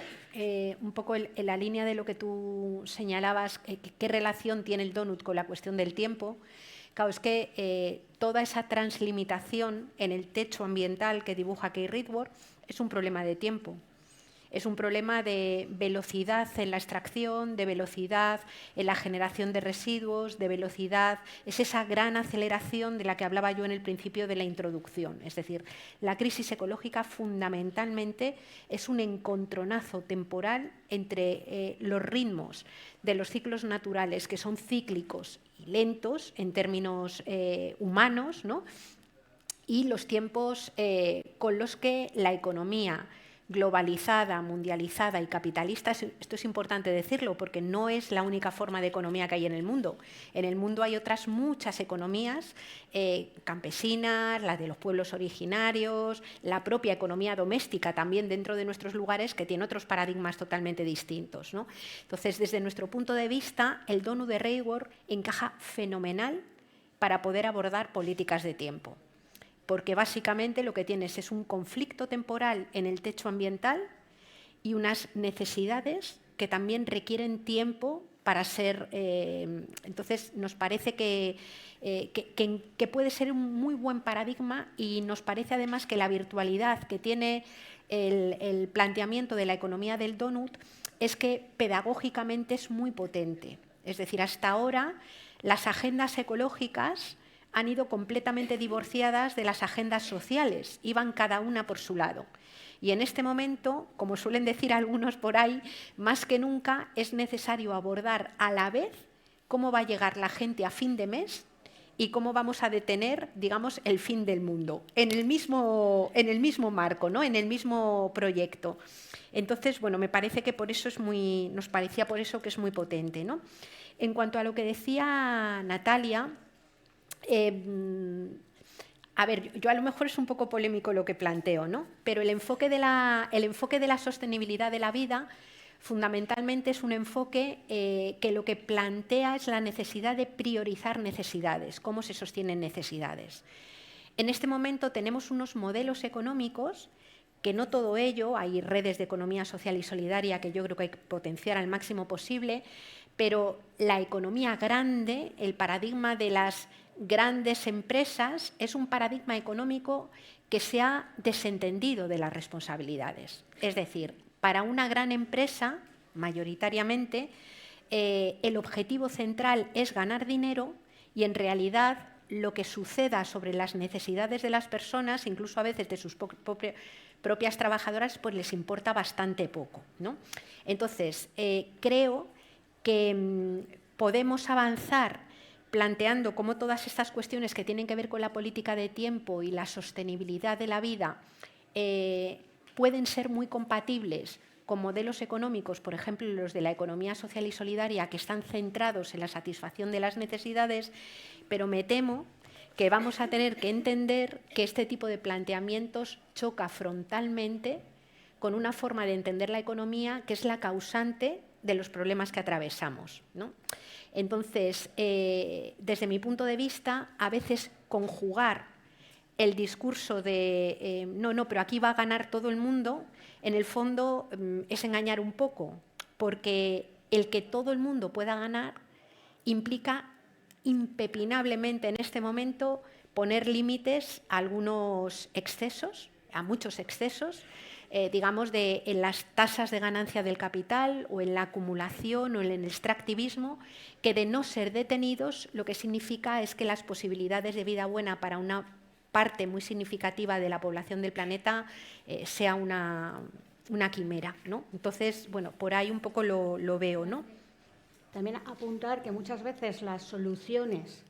un poco en la línea de lo que tú señalabas, qué relación tiene el donut con la cuestión del tiempo. Claro, es que toda esa translimitación en el techo ambiental que dibuja Kay Ridworth es un problema de tiempo. Es un problema de velocidad en la extracción, de velocidad en la generación de residuos, de velocidad. Es esa gran aceleración de la que hablaba yo en el principio de la introducción. Es decir, la crisis ecológica fundamentalmente es un encontronazo temporal entre los ritmos de los ciclos naturales, que son cíclicos y lentos en términos humanos, ¿no? Y los tiempos con los que la economía globalizada, mundializada y capitalista, esto es importante decirlo porque no es la única forma de economía que hay en el mundo. En el mundo hay otras muchas economías campesinas, la de los pueblos originarios, la propia economía doméstica también dentro de nuestros lugares que tiene otros paradigmas totalmente distintos, ¿no? Entonces, desde nuestro punto de vista, el donut de Ridworth encaja fenomenal para poder abordar políticas de tiempo. Porque básicamente lo que tienes es un conflicto temporal en el techo ambiental y unas necesidades que también requieren tiempo para ser... entonces, nos parece que puede ser un muy buen paradigma y nos parece además que la virtualidad que tiene el planteamiento de la economía del donut es que pedagógicamente es muy potente. Es decir, hasta ahora las agendas ecológicas han ido completamente divorciadas de las agendas sociales, iban cada una por su lado. Y en este momento, como suelen decir algunos por ahí, más que nunca es necesario abordar a la vez cómo va a llegar la gente a fin de mes y cómo vamos a detener, digamos, el fin del mundo, en el mismo marco, ¿no? En el mismo proyecto. Entonces, bueno, me parece que por eso nos parecía por eso que es muy potente, ¿no? En cuanto a lo que decía Natalia, a ver, yo a lo mejor es un poco polémico lo que planteo, ¿no? Pero el enfoque de la sostenibilidad de la vida fundamentalmente es un enfoque que lo que plantea es la necesidad de priorizar necesidades, cómo se sostienen necesidades. En este momento tenemos unos modelos económicos que no todo ello, hay redes de economía social y solidaria que yo creo que hay que potenciar al máximo posible, pero la economía grande, el paradigma de las grandes empresas, es un paradigma económico que se ha desentendido de las responsabilidades. Es decir, para una gran empresa, mayoritariamente, el objetivo central es ganar dinero y en realidad lo que suceda sobre las necesidades de las personas, incluso a veces de sus propias trabajadoras, pues les importa bastante poco, ¿no? Entonces, creo que podemos avanzar planteando cómo todas estas cuestiones que tienen que ver con la política de tiempo y la sostenibilidad de la vida pueden ser muy compatibles con modelos económicos, por ejemplo, los de la economía social y solidaria, que están centrados en la satisfacción de las necesidades, pero me temo que vamos a tener que entender que este tipo de planteamientos choca frontalmente con una forma de entender la economía que es la causante de los problemas que atravesamos, ¿no? Entonces, desde mi punto de vista, a veces conjugar el discurso de no, pero aquí va a ganar todo el mundo, en el fondo es engañar un poco, porque el que todo el mundo pueda ganar implica impepinablemente en este momento poner límites a algunos excesos, a muchos excesos, digamos, en las tasas de ganancia del capital o en la acumulación o en el extractivismo, que de no ser detenidos lo que significa es que las posibilidades de vida buena para una parte muy significativa de la población del planeta sea una quimera, ¿no? Entonces, bueno, por ahí un poco lo veo, ¿no? También apuntar que muchas veces las soluciones,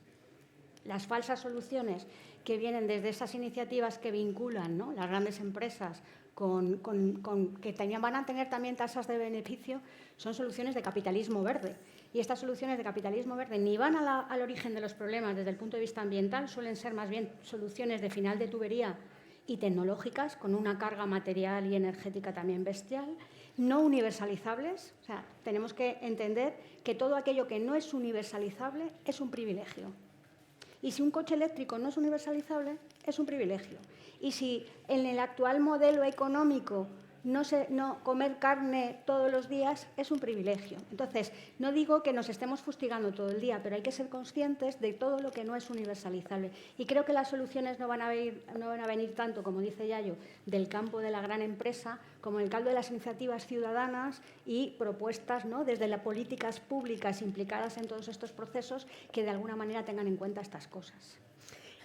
las falsas soluciones que vienen desde esas iniciativas que vinculan, ¿no?, las grandes empresas que van a tener también tasas de beneficio, son soluciones de capitalismo verde. Y estas soluciones de capitalismo verde ni van al origen de los problemas desde el punto de vista ambiental, suelen ser más bien soluciones de final de tubería y tecnológicas, con una carga material y energética también bestial, no universalizables. O sea, tenemos que entender que todo aquello que no es universalizable es un privilegio. Y si un coche eléctrico no es universalizable, es un privilegio. Y si en el actual modelo económico no comer carne todos los días es un privilegio. Entonces, no digo que nos estemos fustigando todo el día, pero hay que ser conscientes de todo lo que no es universalizable. Y creo que las soluciones no van a venir tanto, como dice Yayo, del campo de la gran empresa, como el caldo de las iniciativas ciudadanas y propuestas, ¿no?, desde las políticas públicas implicadas en todos estos procesos que de alguna manera tengan en cuenta estas cosas.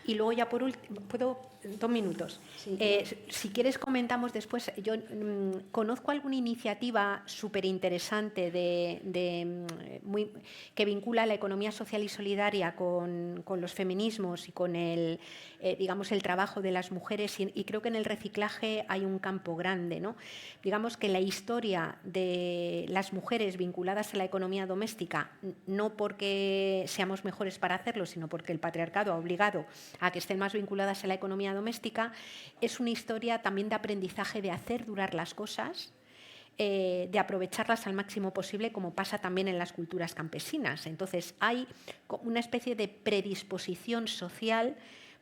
Y luego ya por último, ¿puedo? 2 minutos. Sí. Si quieres comentamos después. Yo conozco alguna iniciativa súper interesante que vincula la economía social y solidaria con los feminismos y con el trabajo de las mujeres, y creo que en el reciclaje hay un campo grande, ¿no? Digamos que la historia de las mujeres vinculadas a la economía doméstica, no porque seamos mejores para hacerlo, sino porque el patriarcado ha obligado a que estén más vinculadas a la economía doméstica, es una historia también de aprendizaje de hacer durar las cosas, de aprovecharlas al máximo posible, como pasa también en las culturas campesinas. Entonces, hay una especie de predisposición social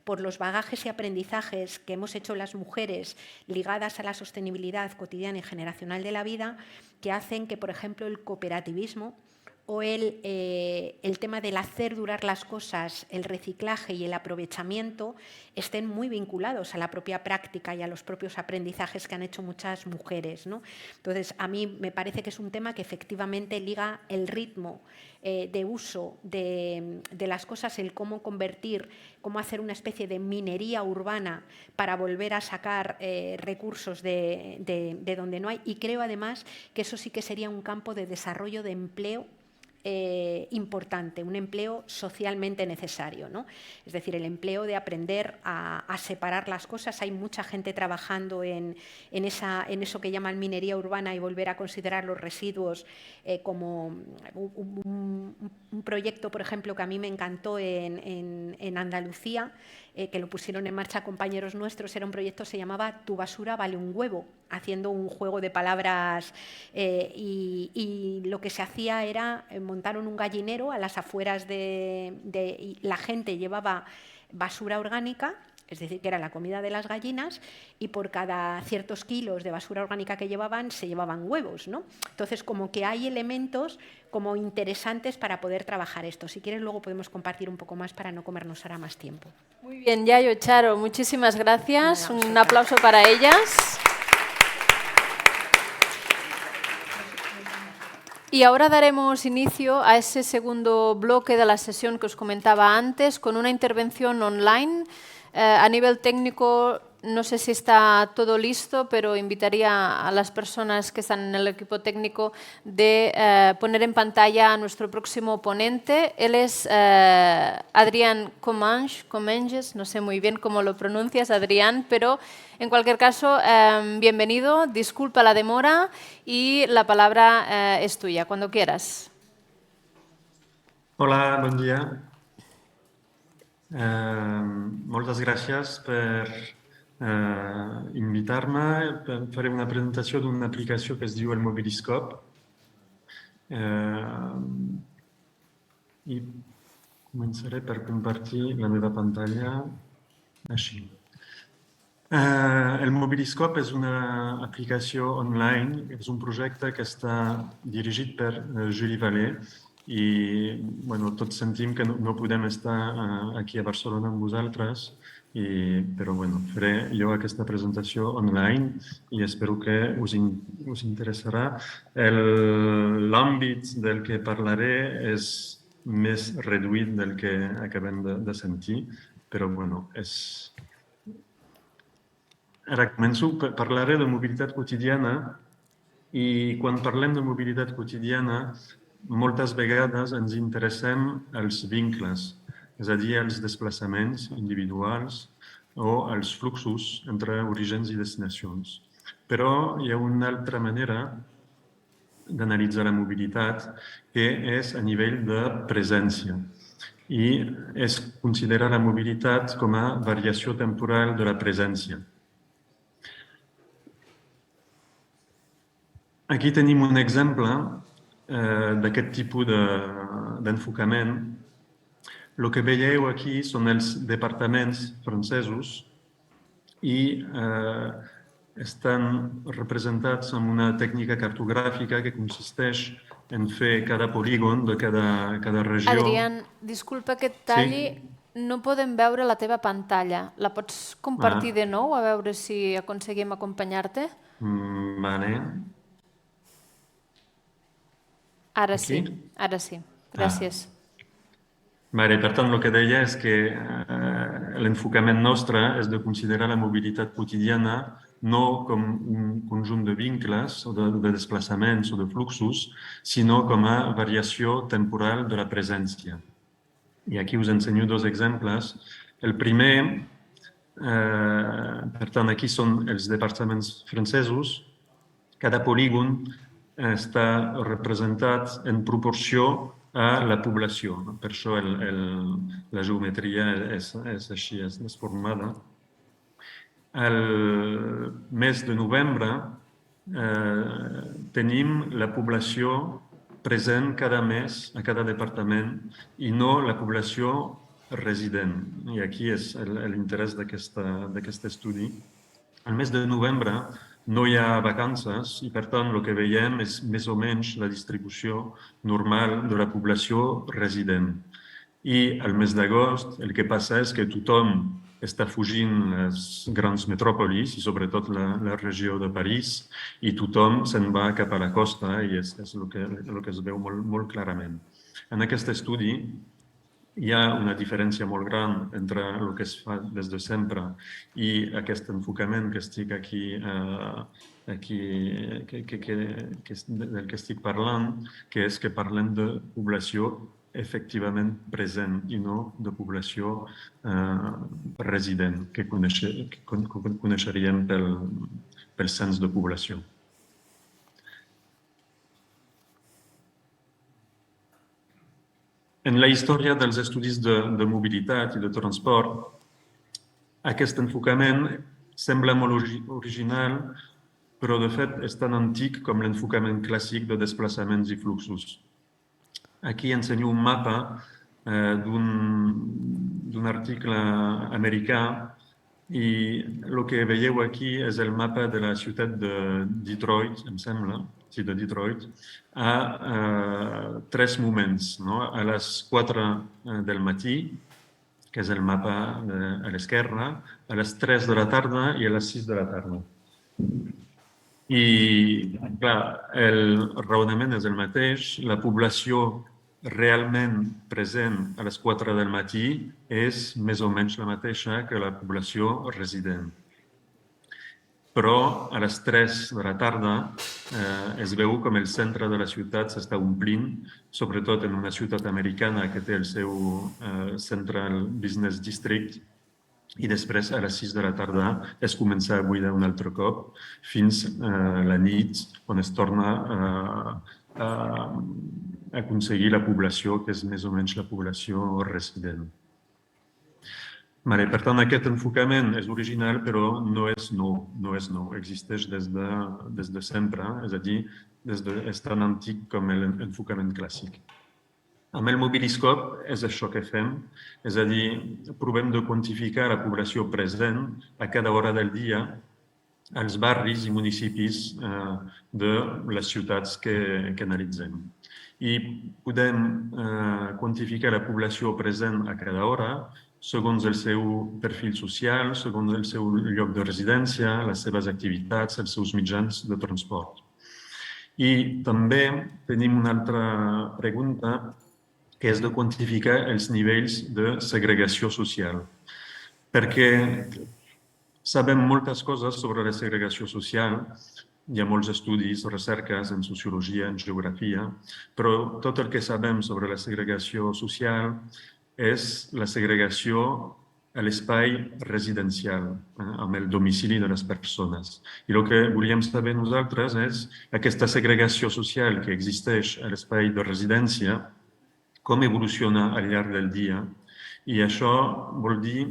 por los bagajes y aprendizajes que hemos hecho las mujeres ligadas a la sostenibilidad cotidiana y generacional de la vida, que hacen que, por ejemplo, el cooperativismo o el tema del hacer durar las cosas, el reciclaje y el aprovechamiento estén muy vinculados a la propia práctica y a los propios aprendizajes que han hecho muchas mujeres, ¿no? Entonces, a mí me parece que es un tema que efectivamente liga el ritmo de uso de las cosas, el cómo hacer una especie de minería urbana para volver a sacar recursos de donde no hay. Y creo además que eso sí que sería un campo de desarrollo de empleo importante, un empleo socialmente necesario, ¿no? Es decir, el empleo de aprender a separar las cosas. Hay mucha gente trabajando en eso que llaman minería urbana y volver a considerar los residuos como un proyecto, por ejemplo, que a mí me encantó en Andalucía, que lo pusieron en marcha compañeros nuestros. Era un proyecto que se llamaba Tu basura vale un huevo, haciendo un juego de palabras, y lo que se hacía era montaron un gallinero a las afueras y la gente llevaba basura orgánica, es decir, que era la comida de las gallinas, y por cada ciertos kilos de basura orgánica que se llevaban huevos, ¿no? Entonces, como que hay elementos como interesantes para poder trabajar esto. Si quieres, luego podemos compartir un poco más para no comernos ahora más tiempo. Muy bien, Yayo, Charo, muchísimas gracias. Un aplauso para ellas. Y ahora daremos inicio a ese segundo bloque de la sesión que os comentaba antes, con una intervención online. A nivel técnico, no sé si está todo listo, pero invitaría a las personas que están en el equipo técnico de poner en pantalla a nuestro próximo ponente. Él es Adrián Comenges, no sé muy bien cómo lo pronuncias, Adrián, pero en cualquier caso, bienvenido, disculpa la demora y la palabra es tuya, cuando quieras. Hola, bon dia. Moltes gràcies per invitar-me. Faré una presentació d'una aplicació que es diu el Mobiliscope. I començaré per compartir la meva pantalla així. El Mobiliscope és una aplicació online, és un projecte que està dirigit per Julie Vallée, i tots sentim que no podem estar aquí a Barcelona amb vosaltres, però faré jo aquesta presentació online i espero que us interessarà. L'àmbit del que parlaré és més reduït del que acabem de sentir, però ara començo. Parlaré de mobilitat quotidiana, i quan parlem de mobilitat quotidiana moltes vegades ens interessem els vincles, és a dir, els desplaçaments individuals o els fluxos entre orígens i destinacions. Però hi ha una altra manera d'analitzar la mobilitat, que és a nivell de presència, i és considerar la mobilitat com a variació temporal de la presència. Aquí tenim un exemple d'aquest tipus d'enfocament. El que veieu aquí són els departaments francesos i estan representats amb una tècnica cartogràfica que consisteix en fer cada polígon de cada regió. Adrián, disculpa que et talli. Sí. No podem veure la teva pantalla. La pots compartir de nou a veure si aconseguim acompanyar-te? Vale. Ara Aquí? sí, ara sí. Gràcies. Vale, per tant, el que deia és que l'enfocament nostre és de considerar la mobilitat quotidiana no com un conjunt de vincles o de desplaçaments o de fluxos, sinó com a variació temporal de la presència. I aquí us ensenyo dos exemples. El primer, per tant, aquí són els departaments francesos. Cada polígon està representat en proporció a la població. Per això la geometria és així, és formada. Al mes de novembre tenim la població present cada mes a cada departament i no la població resident. I aquí és l'interès d'aquest estudi. Al mes de novembre no hi ha vacances i, per tant, el que veiem és més o menys la distribució normal de la població resident. I al mes d'agost el que passa és que tothom està fugint les grans metròpolis i sobretot la regió de París i tothom se'n va cap a la costa i és el que es veu molt clarament. En aquest estudi hi ha una diferència molt gran entre el que es fa des de sempre i aquest enfocament que estic del que estic parlant, que és que parlem de població efectivament present i no de població resident que coneixeríem pel cens de població. En la història dels estudis de mobilitat i de transport, aquest enfocament sembla molt original, però de fet és tan antic com l'enfocament clàssic de desplaçaments i fluxos. Aquí ensenyo un mapa d'un article americà i el que veieu aquí és el mapa de la ciutat de Detroit, em sembla, sí, de Detroit, a tres moments, no? A les 4 del matí, que és el mapa a l'esquerra, a les 3 de la tarda i a les 6 de la tarda. I, clar, el raonament és el mateix. La població realment present a les 4 del matí és més o menys la mateixa que la població resident. Però a les 3 de la tarda es veu com el centre de la ciutat s'està omplint, sobretot en una ciutat americana que té el seu Central Business District, i després a les 6 de la tarda es comença a buidar un altre cop fins a la nit, on es torna a aconseguir la població, que és més o menys la població resident. Per tant, aquest enfocament és original, però no és nou, existeix des de sempre, és a dir, és tan antic com l'enfocament clàssic. Amb el mobiliscope és això que fem, és a dir, provem de quantificar la població present a cada hora del dia als barris i municipis de les ciutats que analitzem. I podem quantificar la població present a cada hora segons el seu perfil social, segons el seu lloc de residència, les seves activitats, els seus mitjans de transport. I també tenim una altra pregunta, que és de quantificar els nivells de segregació social. Perquè sabem moltes coses sobre la segregació social, hi ha molts estudis, recerques en sociologia, en geografia, però tot el que sabem sobre la segregació social és la segregació a l'espai residencial, amb el domicili de les persones. I el que volíem saber nosaltres és aquesta segregació social que existeix a l'espai de residència, com evoluciona al llarg del dia. I això vol dir,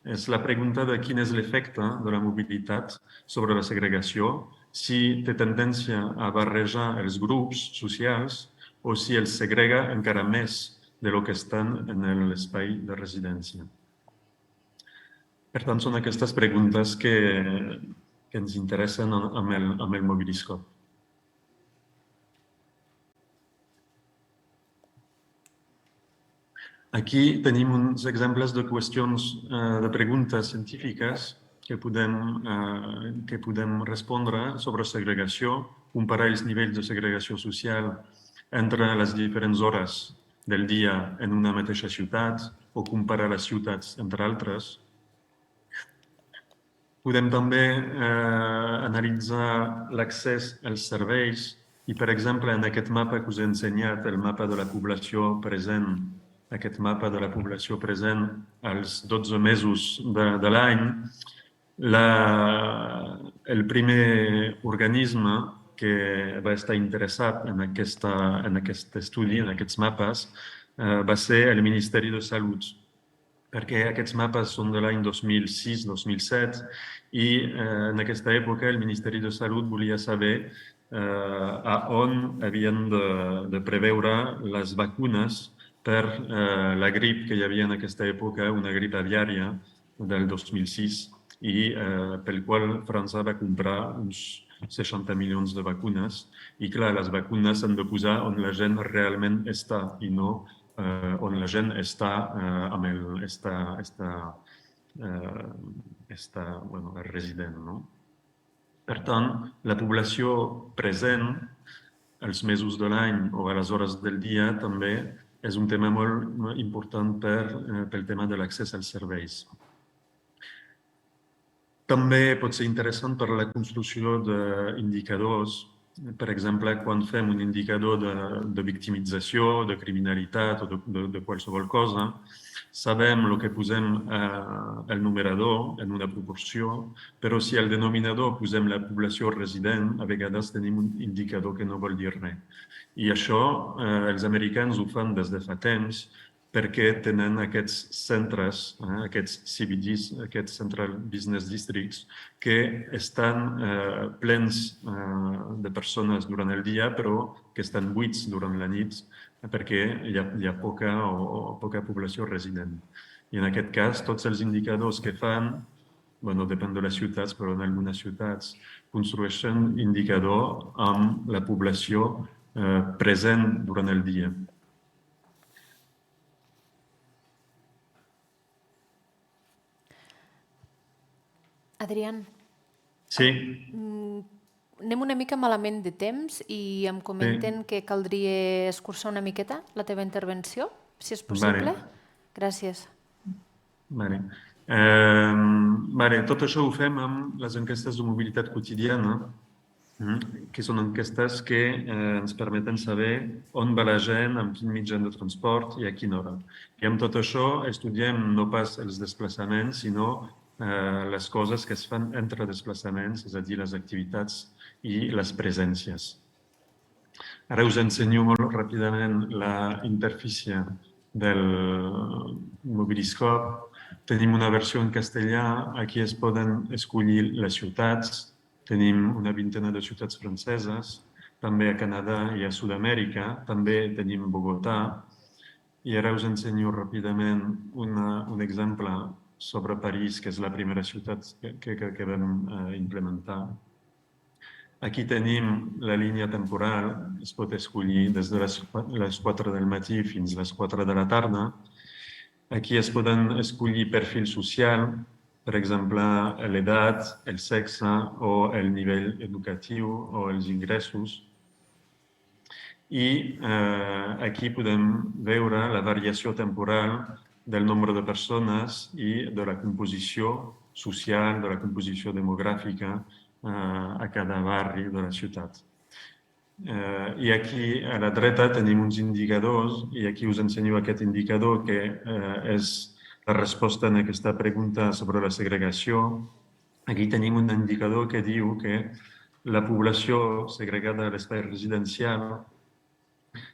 és la pregunta de quin és l'efecte de la mobilitat sobre la segregació, si té tendència a barrejar els grups socials o si els segrega encara més de lo que estan en l'espai de residència. Per tant, són aquestes preguntes que ens interessen amb el Mobiliscope. Aquí tenim uns exemples de qüestions, de preguntes científiques que podem respondre sobre segregació, comparar els nivells de segregació social entre les diferents hores del dia en una mateixa ciutat o comparar les ciutats entre altres. Podem també analitzar l'accés als serveis i, per exemple, en aquest mapa que us he ensenyat, el mapa de la població present, aquest mapa de la població present als 12 mesos de l'any, el primer organisme que va estar interessat en aquest estudi, en aquests mapes, va ser el Ministeri de Salut, perquè aquests mapes són de l'any 2006-2007 i en aquesta època el Ministeri de Salut volia saber a on havien de preveure les vacunes per la grip que hi havia en aquesta època, una grip aviària del 2006, i pel qual França va comprar uns 60 milions de vacunes. I clar, les vacunes s'han de posar on la gent realment està i no on la gent està resident. No? Per tant, la població present als mesos de l'any o a les hores del dia també és un tema molt important pel tema de l'accés als serveis. També pot ser interessant per la construcció d'indicadors. Per exemple, quan fem un indicador de victimització, de criminalitat o de qualsevol cosa, sabem el que posem al numerador en una proporció, però si al denominador posem la població resident, a vegades tenim un indicador que no vol dir res. I això els americans ho fan des de fa temps, perquè tenen aquests centres, aquests CBDs, aquests Central Business Districts, que estan plens de persones durant el dia, però que estan buits durant la nit, perquè hi ha poca població resident. I en aquest cas, tots els indicadors que fan, depèn de les ciutats, però en algunes ciutats construeixen indicador amb la població present durant el dia. Adrián. Sí. Anem una mica malament de temps i em comenten que caldria escurçar una miqueta la teva intervenció, si és possible. Gràcies. Tot això ho fem amb les enquestes de mobilitat quotidiana, que són enquestes que ens permeten saber on va la gent, amb quin mitjà de transport i a quina hora. I amb tot això estudiem no pas els desplaçaments, sinó les coses que es fan entre desplaçaments, és a dir, les activitats i les presències. Ara us ensenyo molt ràpidament la interfície del Mobiliscope. Tenim una versió en castellà, aquí es poden escollir les ciutats, tenim una vintena de ciutats franceses, també a Canadà i a Sud-amèrica, també tenim Bogotà, i ara us ensenyo ràpidament un exemple sobre París, que és la primera ciutat que vam implementar. Aquí tenim la línia temporal, es pot escollir des de les 4 del matí fins a les 4 de la tarda. Aquí es poden escollir perfil social, per exemple, l'edat, el sexe o el nivell educatiu o els ingressos. I aquí podem veure la variació temporal del nombre de persones i de la composició social, de la composició demogràfica a cada barri de la ciutat. I aquí a la dreta tenim uns indicadors i aquí us ensenyo aquest indicador que és la resposta a aquesta pregunta sobre la segregació. Aquí tenim un indicador que diu que la població segregada a l'espai residencial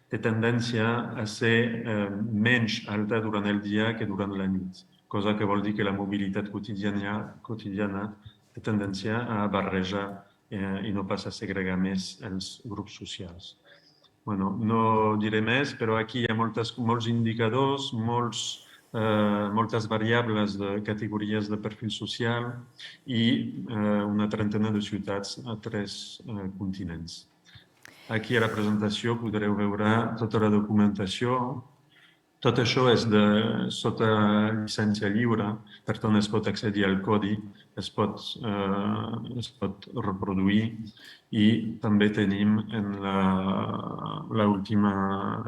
té tendència a ser menys alta durant el dia que durant la nit, cosa que vol dir que la mobilitat quotidiana té tendència a barrejar i no pas a segregar més els grups socials. Bueno, no diré més, però aquí hi ha molts indicadors, moltes variables de categories de perfil social i una trentena de ciutats a 3 continents. Aquí a la presentació podreu veure tota la documentació. Tot això és sota llicència lliure, per tant es pot accedir al codi, es pot reproduir i també tenim en l'última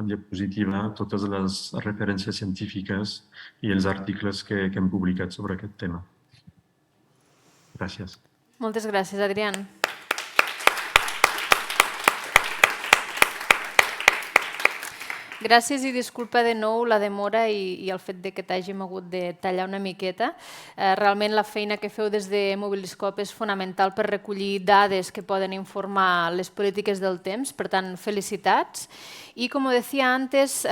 diapositiva totes les referències científiques i els articles que hem publicat sobre aquest tema. Gràcies. Moltes gràcies, Adrián. Gràcies i disculpa de nou la demora i el fet que t'hàgim hagut de tallar una miqueta. Realment la feina que feu des de Mobiliscope és fonamental per recollir dades que poden informar les polítiques del temps, per tant, felicitats. Y como decía antes,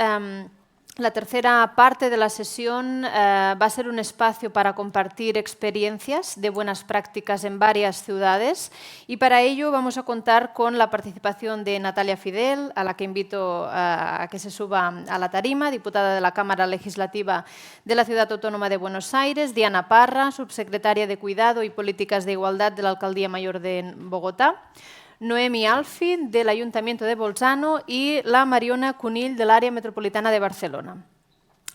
la tercera parte de la sesión va a ser un espacio para compartir experiencias de buenas prácticas en varias ciudades y para ello vamos a contar con la participación de Natalia Fidel, a la que invito a que se suba a la tarima, diputada de la Cámara Legislativa de la Ciudad Autónoma de Buenos Aires, Diana Parra, subsecretaria de Cuidado y Políticas de Igualdad de la Alcaldía Mayor de Bogotá, Noemi Alfi, del Ayuntamiento de Bolzano, y la Mariona Cunill, del Área Metropolitana de Barcelona.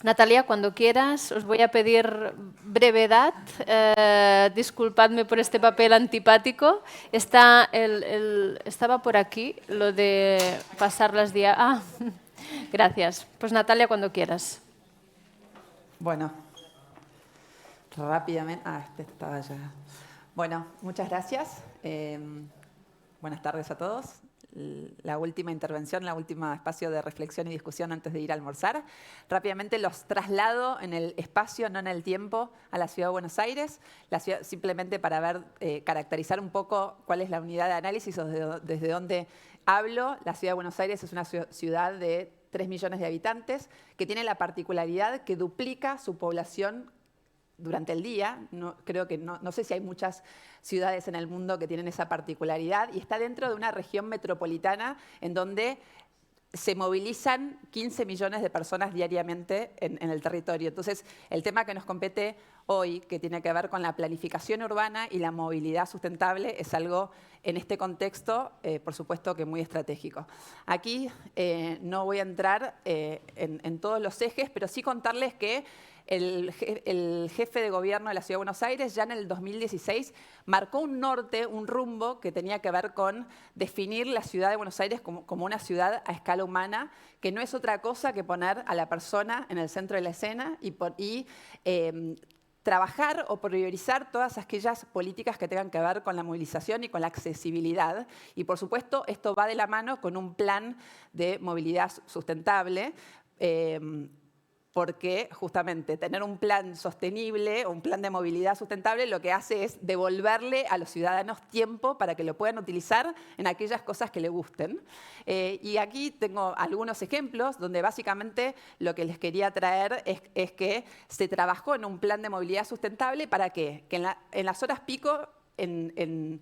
Natalia, cuando quieras, os voy a pedir brevedad. Disculpadme por este papel antipático. Estaba por aquí lo de pasar las diapositivas. Gracias. Pues Natalia, cuando quieras. Bueno, rápidamente. Este estaba ya. Bueno, muchas gracias. Buenas tardes a todos. La última intervención, la última espacio de reflexión y discusión antes de ir a almorzar. Rápidamente los traslado en el espacio, no en el tiempo, a la Ciudad de Buenos Aires. La ciudad, simplemente para ver, caracterizar un poco cuál es la unidad de análisis o desde dónde hablo. La Ciudad de Buenos Aires es una ciudad de 3 millones de habitantes que tiene la particularidad que duplica su población durante el día. No sé si hay muchas ciudades en el mundo que tienen esa particularidad y está dentro de una región metropolitana en donde se movilizan 15 millones de personas diariamente en el territorio. Entonces, el tema que nos compete hoy, que tiene que ver con la planificación urbana y la movilidad sustentable, es algo en este contexto, por supuesto, que muy estratégico. Aquí no voy a entrar en todos los ejes, pero sí contarles que el jefe de gobierno de la Ciudad de Buenos Aires ya en el 2016 marcó un norte, un rumbo que tenía que ver con definir la Ciudad de Buenos Aires como una ciudad a escala humana, que no es otra cosa que poner a la persona en el centro de la escena y trabajar o priorizar todas aquellas políticas que tengan que ver con la movilización y con la accesibilidad. Y, por supuesto, esto va de la mano con un plan de movilidad sustentable, porque justamente tener un plan sostenible o un plan de movilidad sustentable lo que hace es devolverle a los ciudadanos tiempo para que lo puedan utilizar en aquellas cosas que les gusten. Y aquí tengo algunos ejemplos donde básicamente lo que les quería traer es que se trabajó en un plan de movilidad sustentable para que en las horas pico en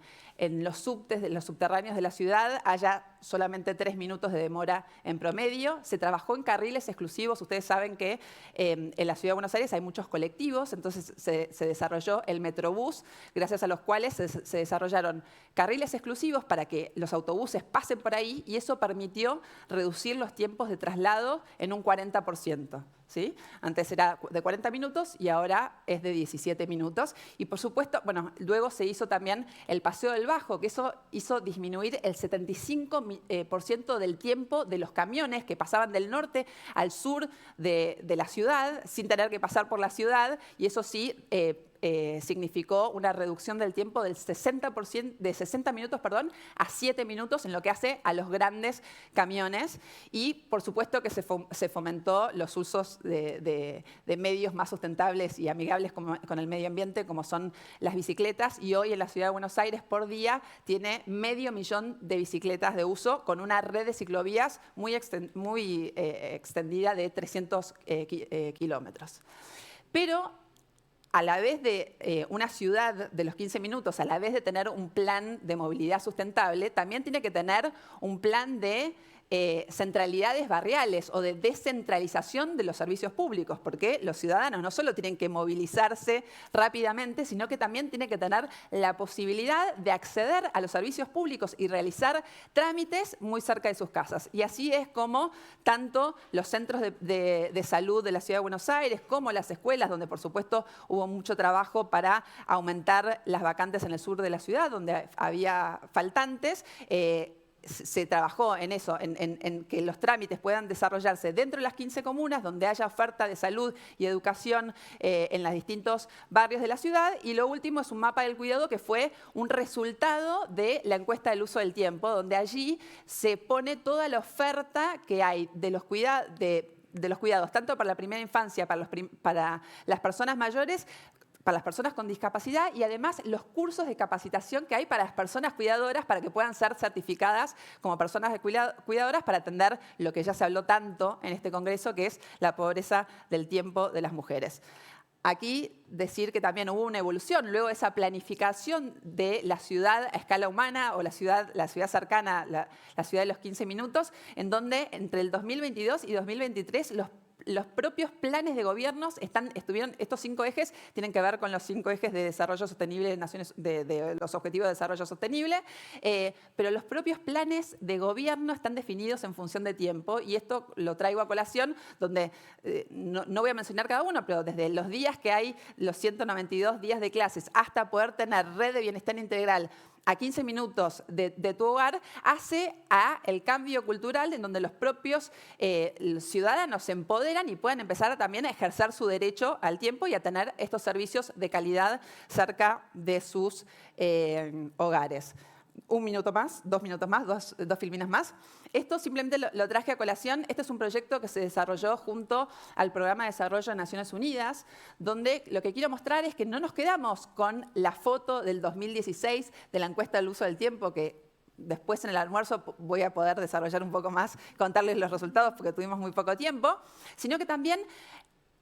los subtes, los subterráneos de la ciudad, haya solamente 3 minutos de demora en promedio. Se trabajó en carriles exclusivos. Ustedes saben que en la Ciudad de Buenos Aires hay muchos colectivos, entonces se desarrolló el Metrobús, gracias a los cuales se desarrollaron carriles exclusivos para que los autobuses pasen por ahí y eso permitió reducir los tiempos de traslado en un 40%. ¿Sí? Antes era de 40 minutos y ahora es de 17 minutos. Y por supuesto, bueno, luego se hizo también el Paseo del Bajo, que eso hizo disminuir el 75% del tiempo de los camiones que pasaban del norte al sur de la ciudad sin tener que pasar por la ciudad, y eso sí significó una reducción del tiempo del 60%, de 60 minutos a 7 minutos en lo que hace a los grandes camiones. Y por supuesto que se fomentó los usos de medios más sustentables y amigables con el medio ambiente, como son las bicicletas, y hoy en la Ciudad de Buenos Aires por día tiene 500.000 de bicicletas de uso, con una red de ciclovías muy extendida de 300 kilómetros. Pero a la vez de una ciudad de los 15 minutos, a la vez de tener un plan de movilidad sustentable, también tiene que tener un plan de centralidades barriales o de descentralización de los servicios públicos, porque los ciudadanos no solo tienen que movilizarse rápidamente, sino que también tienen que tener la posibilidad de acceder a los servicios públicos y realizar trámites muy cerca de sus casas. Y así es como tanto los centros de salud de la Ciudad de Buenos Aires como las escuelas, donde por supuesto hubo mucho trabajo para aumentar las vacantes en el sur de la ciudad, donde había faltantes, se trabajó en eso, en que los trámites puedan desarrollarse dentro de las 15 comunas, donde haya oferta de salud y educación en los distintos barrios de la ciudad. Y lo último es un mapa del cuidado que fue un resultado de la encuesta del uso del tiempo, donde allí se pone toda la oferta que hay de los cuidados, tanto para la primera infancia, para las personas mayores, para las personas con discapacidad y además los cursos de capacitación que hay para las personas cuidadoras para que puedan ser certificadas como personas cuidadoras para atender lo que ya se habló tanto en este congreso, que es la pobreza del tiempo de las mujeres. Aquí decir que también hubo una evolución, luego de esa planificación de la ciudad a escala humana o la ciudad cercana, la ciudad de los 15 minutos, en donde entre el 2022 y 2023 los propios planes de gobiernos estos 5 ejes tienen que ver con los 5 ejes de desarrollo sostenible de los objetivos de desarrollo sostenible, pero los propios planes de gobierno están definidos en función de tiempo y esto lo traigo a colación donde no voy a mencionar cada uno, pero desde los días que hay, los 192 días de clases, hasta poder tener red de bienestar integral a 15 minutos de tu hogar, hace a el cambio cultural en donde los propios ciudadanos se empoderan y pueden empezar también a ejercer su derecho al tiempo y a tener estos servicios de calidad cerca de sus hogares. 1 minuto más, 2 minutos más, dos filminas más. Esto simplemente lo traje a colación. Este es un proyecto que se desarrolló junto al Programa de Desarrollo de Naciones Unidas, donde lo que quiero mostrar es que no nos quedamos con la foto del 2016 de la encuesta del uso del tiempo, que después en el almuerzo voy a poder desarrollar un poco más, contarles los resultados porque tuvimos muy poco tiempo, sino que también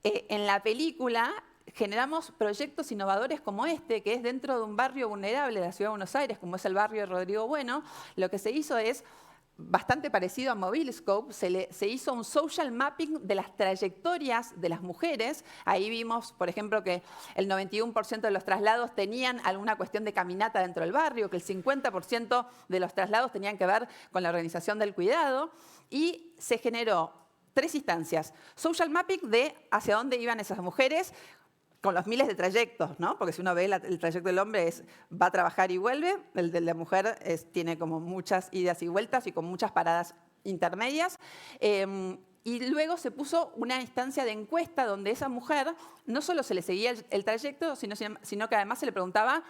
en la película generamos proyectos innovadores como este, que es dentro de un barrio vulnerable de la Ciudad de Buenos Aires, como es el barrio de Rodrigo Bueno. Lo que se hizo es bastante parecido a Mobilscope, se hizo un social mapping de las trayectorias de las mujeres. Ahí vimos, por ejemplo, que el 91% de los traslados tenían alguna cuestión de caminata dentro del barrio, que el 50% de los traslados tenían que ver con la organización del cuidado, y se generó 3 instancias. Social mapping de hacia dónde iban esas mujeres, con los miles de trayectos, ¿no? Porque si uno ve el trayecto del hombre va a trabajar y vuelve, el de la mujer tiene como muchas idas y vueltas y con muchas paradas intermedias. Y luego se puso una instancia de encuesta donde esa mujer no solo se le seguía el trayecto, sino que además se le preguntaba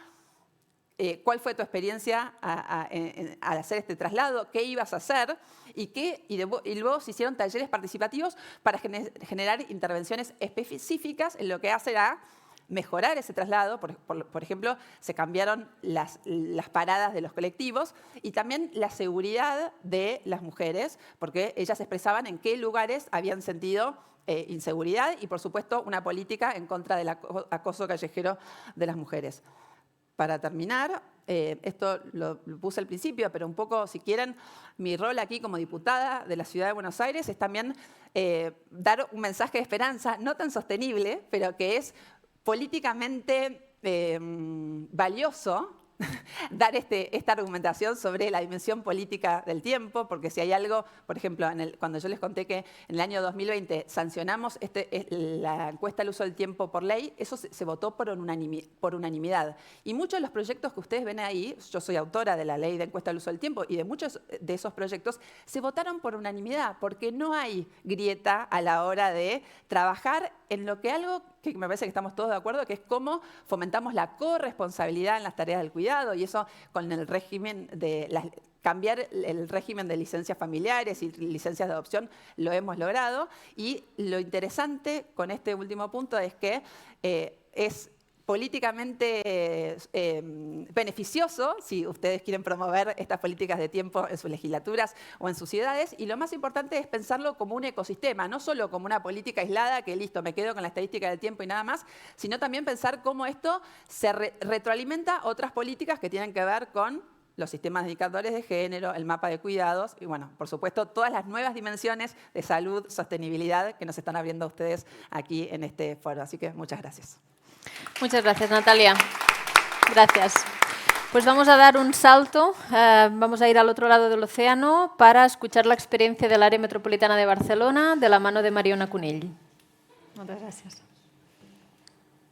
cuál fue tu experiencia al hacer este traslado, qué ibas a hacer y luego se hicieron talleres participativos para generar intervenciones específicas en lo que hace a mejorar ese traslado. Por ejemplo, se cambiaron las paradas de los colectivos y también la seguridad de las mujeres, porque ellas expresaban en qué lugares habían sentido inseguridad y, por supuesto, una política en contra del acoso callejero de las mujeres. Para terminar, esto lo puse al principio, pero un poco, si quieren, mi rol aquí como diputada de la Ciudad de Buenos Aires es también dar un mensaje de esperanza, no tan sostenible, pero que es políticamente valioso dar esta argumentación sobre la dimensión política del tiempo, porque si hay algo, por ejemplo, cuando yo les conté que en el año 2020 sancionamos la encuesta del uso del tiempo por ley, eso se votó por unanimidad. Y muchos de los proyectos que ustedes ven ahí, yo soy autora de la ley de encuesta del uso del tiempo, y de muchos de esos proyectos se votaron por unanimidad, porque no hay grieta a la hora de trabajar en lo que algo que me parece que estamos todos de acuerdo, que es cómo fomentamos la corresponsabilidad en las tareas del cuidado, y eso con el régimen cambiar el régimen de licencias familiares y licencias de adopción lo hemos logrado. Y lo interesante con este último punto es que es políticamente beneficioso si ustedes quieren promover estas políticas de tiempo en sus legislaturas o en sus ciudades, y lo más importante es pensarlo como un ecosistema, no solo como una política aislada que listo, me quedo con la estadística del tiempo y nada más, sino también pensar cómo esto se retroalimenta otras políticas que tienen que ver con los sistemas de indicadores de género, el mapa de cuidados y, bueno, por supuesto, todas las nuevas dimensiones de salud, sostenibilidad que nos están abriendo ustedes aquí en este foro. Así que muchas gracias. Muchas gracias, Natalia. Gracias. Pues vamos a dar un salto, vamos a ir al otro lado del océano para escuchar la experiencia del área metropolitana de Barcelona de la mano de Mariona Cunill. Moltes gràcies.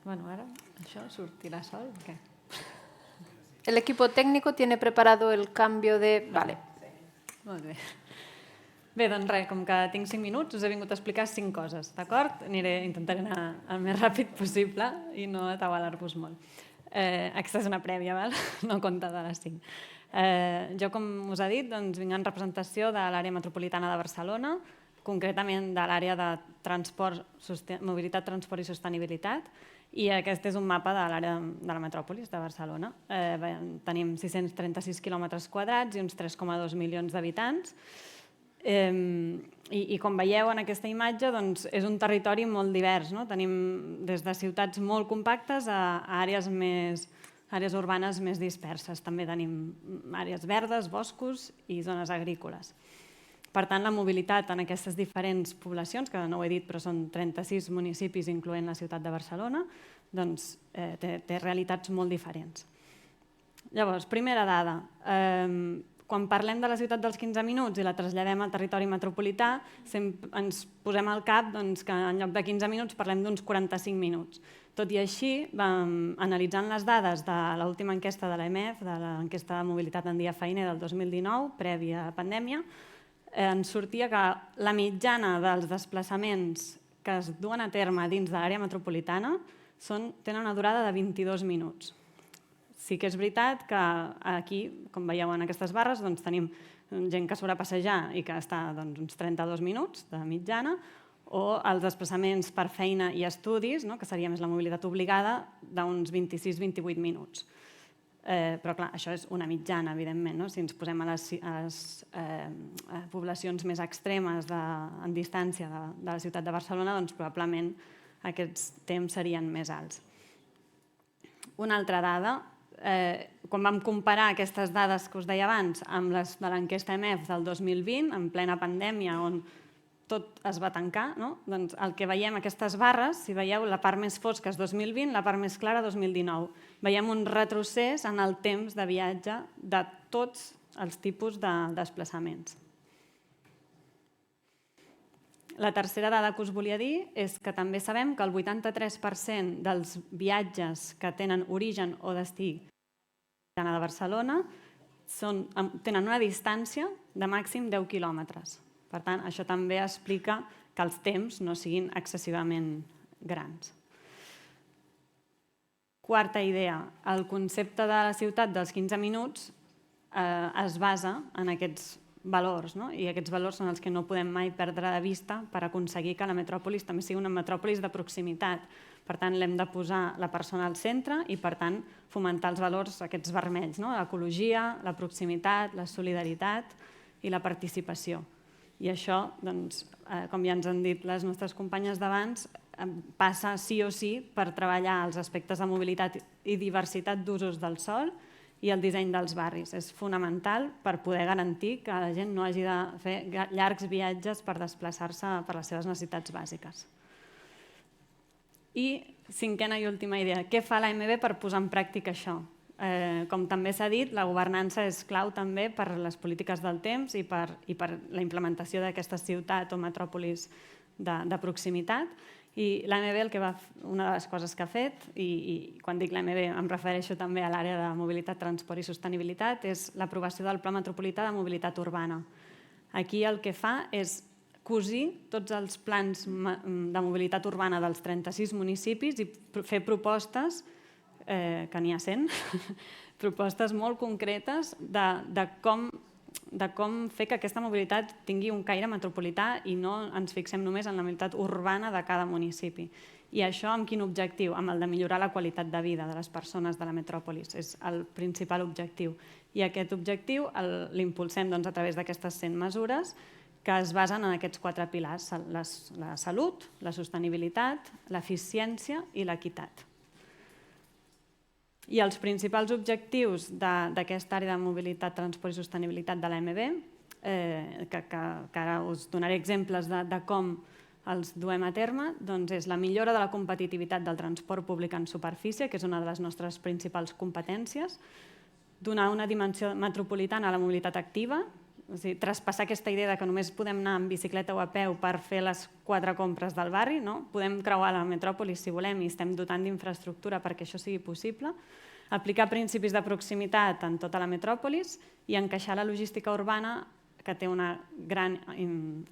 Bueno, ara això sortirà sol o què? El equipo técnico tiene preparado el cambio de... Vale. Molt bé. Bé, doncs res, com que tinc 5 minuts, us he vingut a explicar 5 coses, d'acord? Intentaré anar el més ràpid possible i no atabalar-vos molt. Aquesta és una prèvia, val? No compta de les 5. Jo, com us he dit, doncs, vinc en representació de l'àrea metropolitana de Barcelona, concretament de l'àrea de mobilitat, transport i sostenibilitat, i aquest és un mapa de l'àrea de la metròpolis de Barcelona. Tenim 636 quilòmetres quadrats i uns 3,2 milions d'habitants. I com veieu en aquesta imatge, doncs, és un territori molt divers. Tenim des de ciutats molt compactes a àrees urbanes més disperses. També tenim àrees verdes, boscos i zones agrícoles. Per tant, la mobilitat en aquestes diferents poblacions, que no ho he dit però són 36 municipis incloent la ciutat de Barcelona, doncs té realitats molt diferents. Llavors, primera dada. Quan parlem de la ciutat dels 15 minuts i la traslladem al territori metropolità, ens posem al cap que en lloc de 15 minuts parlem d'uns 45 minuts. Tot i així, analitzant les dades de l'última enquesta de l'EMF, de l'enquesta de mobilitat en dia feiner del 2019, prèvia pandèmia, ens sortia que la mitjana dels desplaçaments que es duen a terme dins de l'àrea metropolitana tenen una durada de 22 minuts. Sí que és veritat que aquí, com veieu en aquestes barres, tenim gent que surt a passejar i que està uns 32 minuts de mitjana, o els desplaçaments per feina i estudis, que seria més la mobilitat obligada, d'uns 26-28 minuts. Però, clar, això és una mitjana, evidentment. Si ens posem a les poblacions més extremes en distància de la ciutat de Barcelona, doncs probablement aquests temps serien més alts. Una altra dada, quan vam comparar aquestes dades que us deia abans amb les de l'enquesta EMF del 2020, en plena pandèmia, on tot es va tancar, doncs el que veiem, aquestes barres, si veieu, la part més fosca és 2020, la part més clara 2019. Veiem un retrocés en el temps de viatge de tots els tipus de desplaçaments. La tercera dada que us volia dir és que també sabem que el 83% dels viatges que tenen origen o destí de Barcelona tenen una distància de màxim 10 quilòmetres. Per tant, això també explica que els temps no siguin excessivament grans. Quarta idea, el concepte de la ciutat dels 15 minuts es basa en aquests valors, i aquests valors són els que no podem mai perdre de vista per aconseguir que la metròpolis també sigui una metròpolis de proximitat. Per tant, l'hem de posar la persona al centre i, per tant, fomentar els valors aquests vermells, l'ecologia, la proximitat, la solidaritat i la participació. I això, com ja ens han dit les nostres companyes d'abans, passa sí o sí per treballar els aspectes de mobilitat i diversitat d'usos del sòl i el disseny dels barris. És fonamental per poder garantir que la gent no hagi de fer llargs viatges per desplaçar-se per les seves necessitats bàsiques. I cinquena i última idea, què fa l'AMB per posar en pràctica això? Com també s'ha dit, la governança és clau també per les polítiques del temps i per la implementació d'aquesta ciutat o metròpolis de proximitat. I l'AMB, una de les coses que ha fet, i quan dic l'AMB em refereixo també a l'àrea de mobilitat, transport i sostenibilitat, és l'aprovació del Pla Metropolità de Mobilitat Urbana. Aquí el que fa és cosir tots els plans de mobilitat urbana dels 36 municipis i fer propostes, que n'hi ha 100, propostes molt concretes de com fer que aquesta mobilitat tingui un caire metropolità i no ens fixem només en la mobilitat urbana de cada municipi. I això amb quin objectiu? Amb el de millorar la qualitat de vida de les persones de la metròpolis. És el principal objectiu. I aquest objectiu l'impulsem a través d'aquestes 100 mesures que es basen en aquests 4 pilars: la salut, la sostenibilitat, l'eficiència i l'equitat. I els principals objectius d'aquesta àrea de mobilitat, transport i sostenibilitat de l'AMB, que ara us donaré exemples de com els duem a terme, doncs és la millora de la competitivitat del transport públic en superfície, que és una de les nostres principals competències, donar una dimensió metropolitana a la mobilitat activa, és a dir, traspassar aquesta idea de que només podem anar en bicicleta o a peu per fer les 4 compres del barri, no? Podem creuar la metròpoli si volem i estem dotant d'infraestructura perquè això sigui possible, aplicar principis de proximitat en tota la metròpolis i encaixar la logística urbana, que té una gran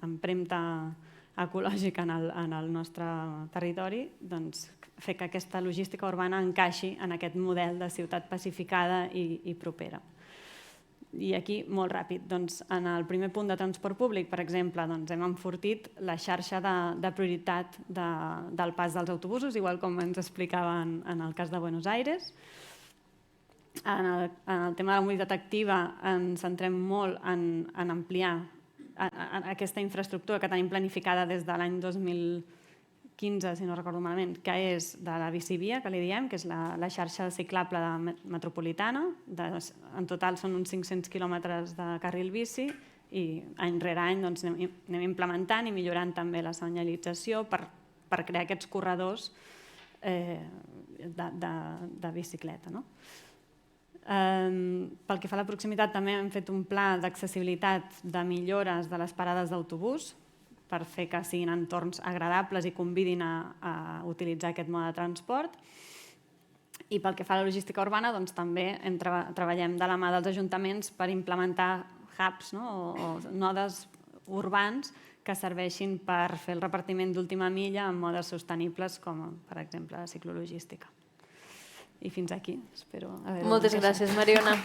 empremta ecològica en el nostre territori, doncs fer que aquesta logística urbana encaixi en aquest model de ciutat pacificada i propera. I aquí, molt ràpid, en el primer punt de transport públic, per exemple, hem enfortit la xarxa de prioritat del pas dels autobusos, igual com ens explicaven en el cas de Buenos Aires. En el tema de la mobilitat activa ens centrem molt en ampliar aquesta infraestructura que tenim planificada des de l'any 2015, si no recordo malament, que és de la bicivia, que li diem, que és la xarxa ciclable metropolitana. En total són uns 500 quilòmetres de carril bici i any rere any anem implementant i millorant també la senyalització per crear aquests corredors de bicicleta. Pel que fa a la proximitat, també hem fet un pla d'accessibilitat de millores de les parades d'autobús per fer que siguin entorns agradables i convidin a utilitzar aquest mode de transport. I pel que fa a la logística urbana, també treballem de la mà dels ajuntaments per implementar hubs o nodes urbans que serveixin per fer el repartiment d'última milla en modes sostenibles, com per exemple la ciclologística. I fins aquí. Espero haver-ho Moltes gràcies, Mariona.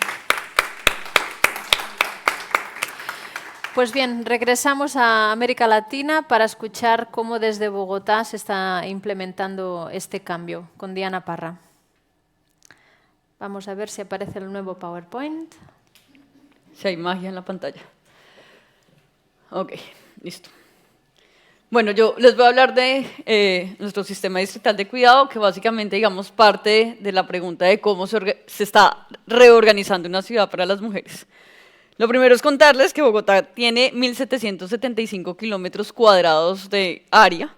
Pues bien, regresamos a América Latina para escuchar cómo desde Bogotá se está implementando este cambio con Diana Parra. Vamos a ver si aparece el nuevo PowerPoint. Si hay magia en la pantalla. Ok, listo. Bueno, yo les voy a hablar de nuestro sistema distrital de cuidado, que básicamente, digamos, parte de la pregunta de cómo se está reorganizando una ciudad para las mujeres. Lo primero es contarles que Bogotá tiene 1.775 kilómetros cuadrados de área.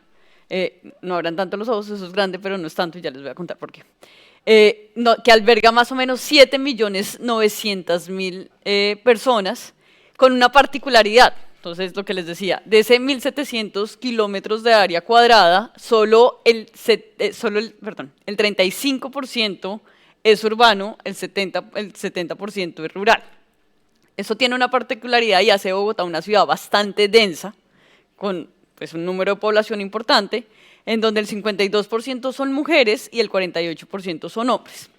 No habrán tanto los ojos, eso es grande, pero no es tanto y ya les voy a contar por qué. Que alberga más o menos 7.900.000 personas, con una particularidad. Entonces, lo que les decía, de ese 1.700 kilómetros de área cuadrada, solo el 35% es urbano, el 70% es rural. Eso tiene una particularidad y hace Bogotá una ciudad bastante densa, con un número de población importante, en donde el 52% son mujeres y el 48% son hombres.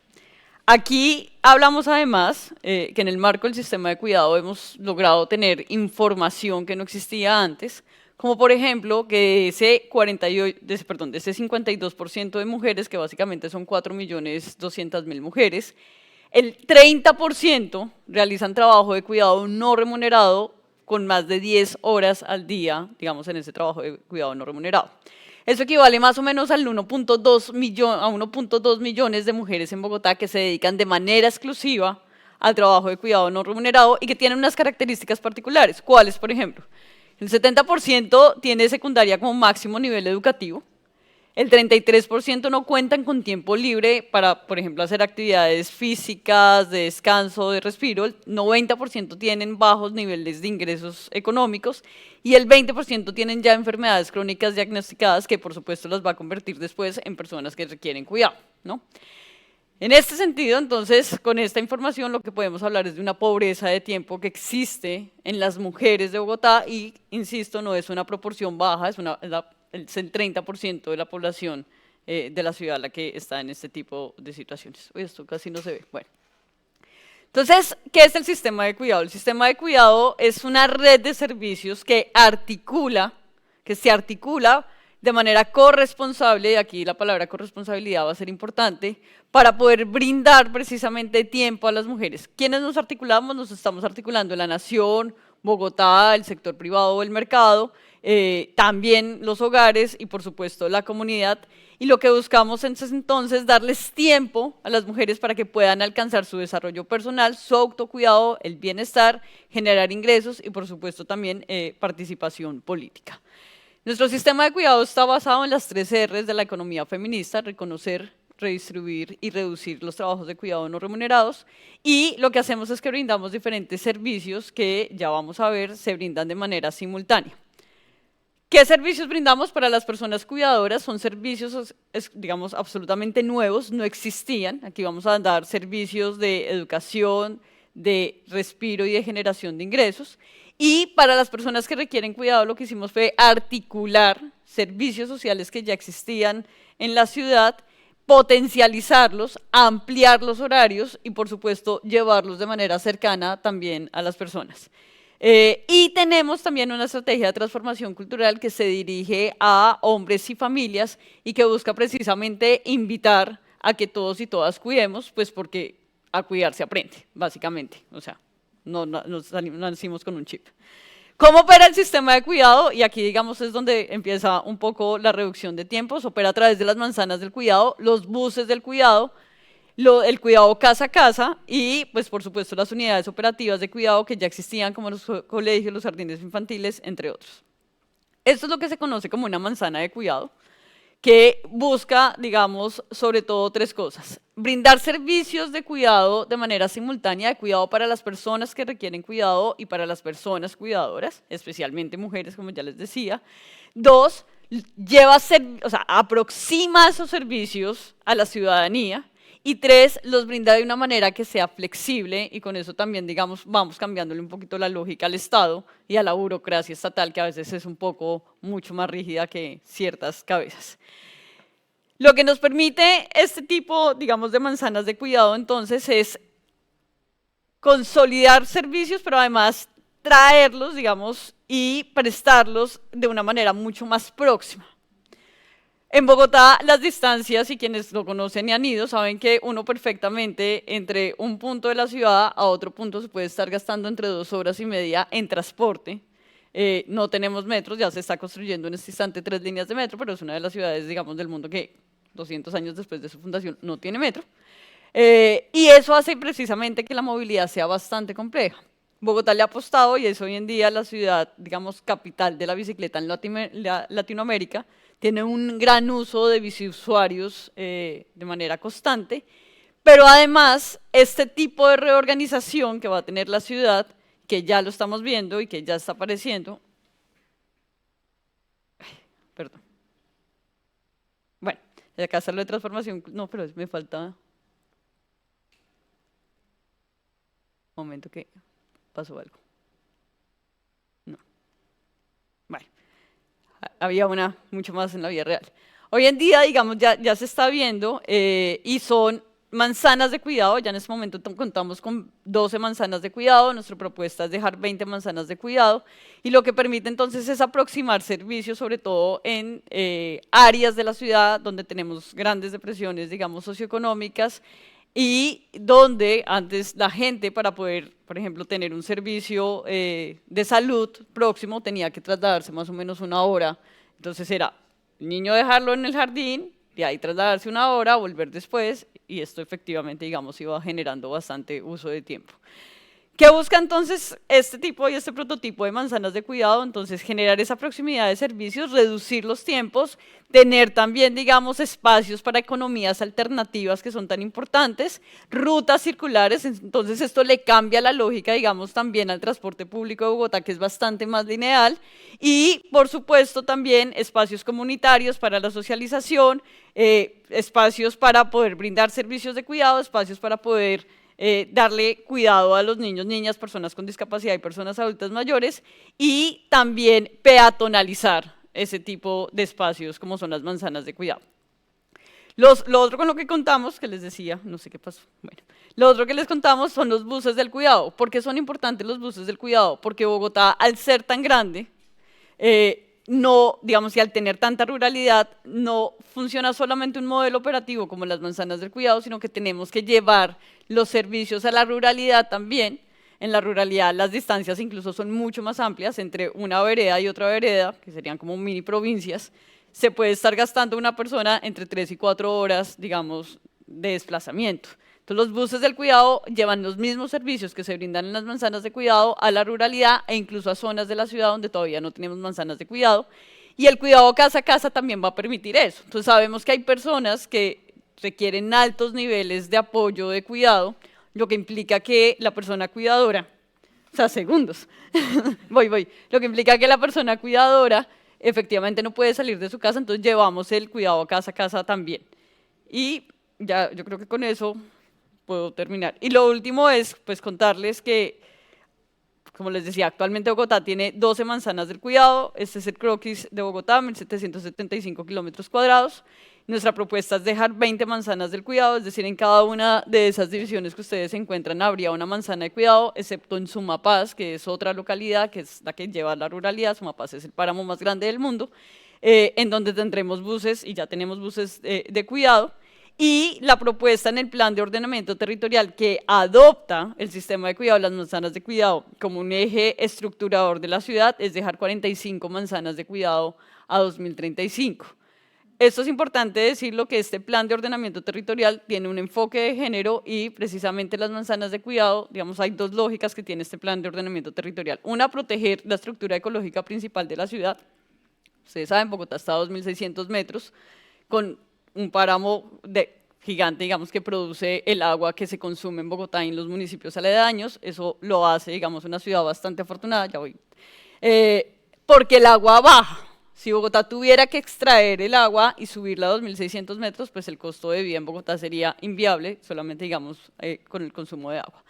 Aquí hablamos además que en el marco del sistema de cuidado hemos logrado tener información que no existía antes, como por ejemplo que de ese 52% de mujeres, que básicamente son 4.200.000 mujeres, el 30% realizan trabajo de cuidado no remunerado con más de 10 horas al día, digamos, en ese trabajo de cuidado no remunerado. Eso equivale más o menos al 1.2 millones de mujeres en Bogotá que se dedican de manera exclusiva al trabajo de cuidado no remunerado y que tienen unas características particulares. ¿Cuáles, por ejemplo? El 70% tiene secundaria como máximo nivel educativo. El 33% no cuentan con tiempo libre para, por ejemplo, hacer actividades físicas, de descanso, de respiro. El 90% tienen bajos niveles de ingresos económicos y el 20% tienen ya enfermedades crónicas diagnosticadas que, por supuesto, las va a convertir después en personas que requieren cuidado, ¿no? En este sentido, entonces, con esta información lo que podemos hablar es de una pobreza de tiempo que existe en las mujeres de Bogotá y, insisto, no es una proporción baja, es el 30% de la población de la ciudad la que está en este tipo de situaciones. Uy, esto casi no se ve. Bueno. Entonces, ¿qué es el sistema de cuidado? El sistema de cuidado es una red de servicios que se articula de manera corresponsable, y aquí la palabra corresponsabilidad va a ser importante, para poder brindar precisamente tiempo a las mujeres. ¿Quiénes nos articulamos? Nos estamos articulando en la Nación, Bogotá, el sector privado, el mercado, también los hogares y por supuesto la comunidad. Y lo que buscamos entonces darles tiempo a las mujeres para que puedan alcanzar su desarrollo personal, su autocuidado, el bienestar, generar ingresos y por supuesto también participación política. Nuestro sistema de cuidado está basado en las 3 R's de la economía feminista: reconocer, redistribuir y reducir los trabajos de cuidado no remunerados. Y lo que hacemos es que brindamos diferentes servicios que, ya vamos a ver, se brindan de manera simultánea. ¿Qué servicios brindamos para las personas cuidadoras? Son servicios, digamos, absolutamente nuevos, no existían. Aquí vamos a dar servicios de educación, de respiro y de generación de ingresos. Y para las personas que requieren cuidado, lo que hicimos fue articular servicios sociales que ya existían en la ciudad, potencializarlos, ampliar los horarios y, por supuesto, llevarlos de manera cercana también a las personas. Y tenemos también una estrategia de transformación cultural que se dirige a hombres y familias y que busca precisamente invitar a que todos y todas cuidemos, pues porque a cuidar se aprende, básicamente. O sea, no nacimos con un chip. ¿Cómo opera el sistema de cuidado? Y aquí, digamos, es donde empieza un poco la reducción de tiempos. Opera a través de las manzanas del cuidado, los buses del cuidado, el cuidado casa a casa y, pues, por supuesto, las unidades operativas de cuidado que ya existían, como los colegios, los jardines infantiles, entre otros. Esto es lo que se conoce como una manzana de cuidado, que busca, digamos, sobre todo 3 cosas. Brindar servicios de cuidado de manera simultánea, de cuidado para las personas que requieren cuidado y para las personas cuidadoras, especialmente mujeres, como ya les decía. 2, aproxima esos servicios a la ciudadanía. Y 3, los brinda de una manera que sea flexible y con eso también, digamos, vamos cambiándole un poquito la lógica al Estado y a la burocracia estatal, que a veces es un poco mucho más rígida que ciertas cabezas. Lo que nos permite este tipo, digamos, de manzanas de cuidado, entonces, es consolidar servicios, pero además traerlos, digamos, y prestarlos de una manera mucho más próxima. En Bogotá, las distancias, y quienes lo conocen y han ido, saben que uno perfectamente entre un punto de la ciudad a otro punto se puede estar gastando entre 2 horas y media en transporte. No tenemos metros, ya se está construyendo en este instante 3 líneas de metro, pero es una de las ciudades, digamos, del mundo que 200 años después de su fundación no tiene metro. Y eso hace precisamente que la movilidad sea bastante compleja. Bogotá le ha apostado y es hoy en día la ciudad, digamos, capital de la bicicleta en Latinoamérica. Tiene un gran uso de biciusuarios de manera constante, pero además este tipo de reorganización que va a tener la ciudad, que ya lo estamos viendo y que ya está apareciendo, perdón, bueno, acá está lo de transformación, no, pero me falta, un momento que pasó algo, no, bueno. Había una mucho más en la vida real. Hoy en día, digamos, ya se está viendo y son manzanas de cuidado. Ya en este momento contamos con 12 manzanas de cuidado. Nuestra propuesta es dejar 20 manzanas de cuidado y lo que permite entonces es aproximar servicios, sobre todo en áreas de la ciudad donde tenemos grandes depresiones, digamos, socioeconómicas, y donde antes la gente, para poder, por ejemplo, tener un servicio de salud próximo, tenía que trasladarse más o menos 1 hora. Entonces era el niño dejarlo en el jardín, de ahí trasladarse 1 hora, volver después, y esto efectivamente, digamos, iba generando bastante uso de tiempo. ¿Qué busca entonces este tipo y este prototipo de manzanas de cuidado? Entonces, generar esa proximidad de servicios, reducir los tiempos, tener también, digamos, espacios para economías alternativas que son tan importantes, rutas circulares. Entonces, esto le cambia la lógica, digamos, también al transporte público de Bogotá, que es bastante más lineal, y, por supuesto, también espacios comunitarios para la socialización, espacios para poder brindar servicios de cuidado, espacios para poder darle cuidado a los niños, niñas, personas con discapacidad y personas adultas mayores, y también peatonalizar ese tipo de espacios como son las manzanas de cuidado. Lo otro con lo que contamos, que les decía, no sé qué pasó, bueno, lo otro que les contamos son los buses del cuidado. ¿Por qué son importantes los buses del cuidado? Porque Bogotá, al ser tan grande, no, digamos, y al tener tanta ruralidad, no funciona solamente un modelo operativo como las manzanas del cuidado, sino que tenemos que llevar los servicios a la ruralidad también. En la ruralidad las distancias incluso son mucho más amplias entre una vereda y otra vereda, que serían como mini provincias. Se puede estar gastando una persona entre 3 y 4 horas, digamos, de desplazamiento. Entonces, los buses del cuidado llevan los mismos servicios que se brindan en las manzanas de cuidado a la ruralidad e incluso a zonas de la ciudad donde todavía no tenemos manzanas de cuidado. Y el cuidado casa a casa también va a permitir eso. Entonces, sabemos que hay personas que requieren altos niveles de apoyo de cuidado, lo que implica que la persona cuidadora, o sea, segundos, lo que implica que la persona cuidadora efectivamente no puede salir de su casa, entonces llevamos el cuidado casa a casa también. Y ya, yo creo que con eso puedo terminar. Y lo último es, pues, contarles que, como les decía, actualmente Bogotá tiene 12 manzanas del cuidado. Este es el croquis de Bogotá, 1.775 kilómetros cuadrados. Nuestra propuesta es dejar 20 manzanas del cuidado, es decir, en cada una de esas divisiones que ustedes encuentran habría una manzana de cuidado, excepto en Sumapaz, que es otra localidad, que es la que lleva la ruralidad. Sumapaz es el páramo más grande del mundo, en donde tendremos buses, y ya tenemos buses de cuidado. Y la propuesta en el plan de ordenamiento territorial que adopta el sistema de cuidado, las manzanas de cuidado, como un eje estructurador de la ciudad, es dejar 45 manzanas de cuidado a 2035. Esto es importante decirlo, que este plan de ordenamiento territorial tiene un enfoque de género y precisamente las manzanas de cuidado, digamos, hay dos lógicas que tiene este plan de ordenamiento territorial. Una, proteger la estructura ecológica principal de la ciudad. Ustedes saben, Bogotá está a 2.600 metros, con un páramo gigante, digamos, que produce el agua que se consume en Bogotá y en los municipios aledaños. Eso lo hace, digamos, una ciudad bastante afortunada, porque el agua baja. Si Bogotá tuviera que extraer el agua y subirla a 2.600 metros, pues el costo de vida en Bogotá sería inviable, solamente, digamos, con el consumo de agua.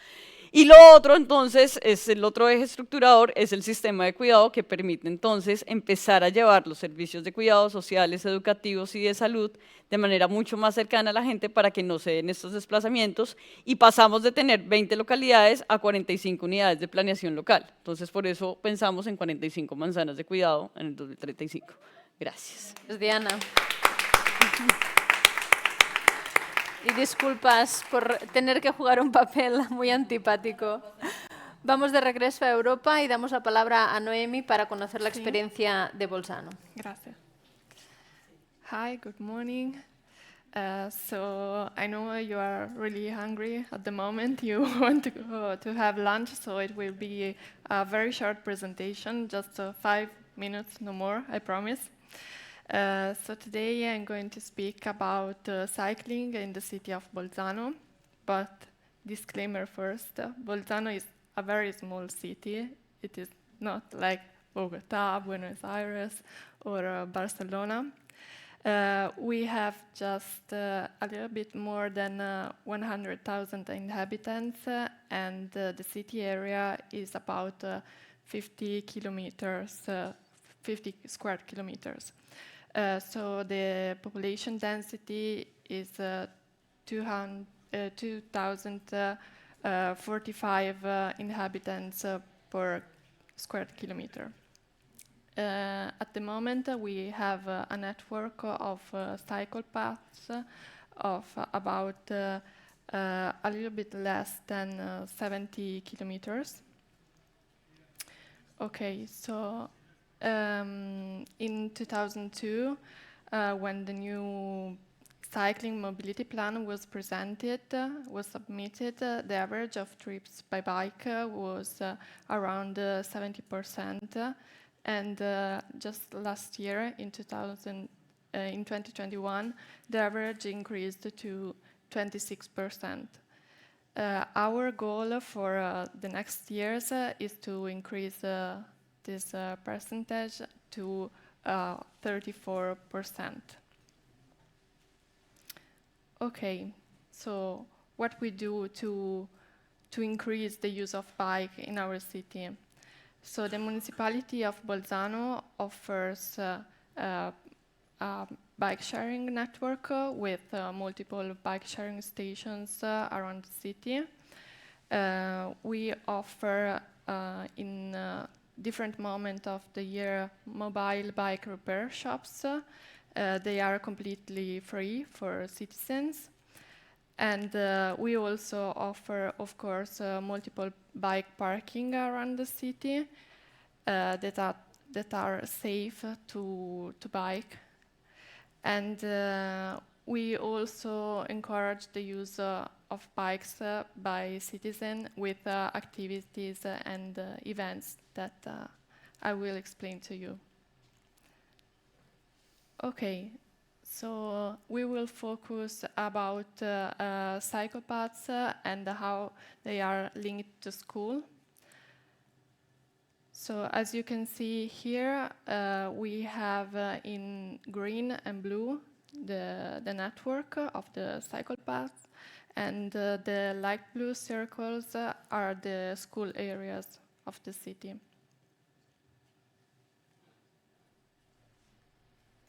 Y lo otro, entonces, es el otro eje estructurador, es el sistema de cuidado, que permite entonces empezar a llevar los servicios de cuidados sociales, educativos y de salud de manera mucho más cercana a la gente para que no se den estos desplazamientos, y pasamos de tener 20 localidades a 45 unidades de planeación local. Entonces, por eso pensamos en 45 manzanas de cuidado en el 2035. Gracias. Diana. Y disculpas por tener que jugar un papel muy antipático. Vamos de regreso a Europa y damos la palabra a Noemi para conocer la experiencia de Bolzano. Gracias. Hi, good morning. So I know you are really hungry at the moment. You want to have lunch, so it will be a very short presentation, just 5 minutes, no more, I promise. So today I'm going to speak about cycling in the city of Bolzano, but disclaimer first, Bolzano is a very small city. It is not like Bogotá, Buenos Aires, or Barcelona. We have just a little bit more than 100,000 inhabitants, and the city area is about 50 square kilometers. So the population density is 2,045 inhabitants per square kilometer. At the moment, we have a network of cycle paths of about a little bit less than 70 kilometers. Okay, so in 2002, when the new cycling mobility plan was submitted, the average of trips by bike was around 70%, and just last year, in 2021, the average increased to 26%. Our goal for the next years is to increase this percentage to 34%. Okay, so what we do to increase the use of bike in our city? So the municipality of Bolzano offers a bike sharing network with multiple bike sharing stations around the city. We offer in different moments of the year mobile bike repair shops. They are completely free for citizens. And we also offer, of course, multiple bike parking around the city that are safe to bike. And we also encourage the use of bikes by citizens with activities and events that I will explain to you. Okay, so we will focus about psychopaths and how they are linked to school. So as you can see here, we have in green and blue the network of the psychopaths, and the light blue circles are the school areas of the city.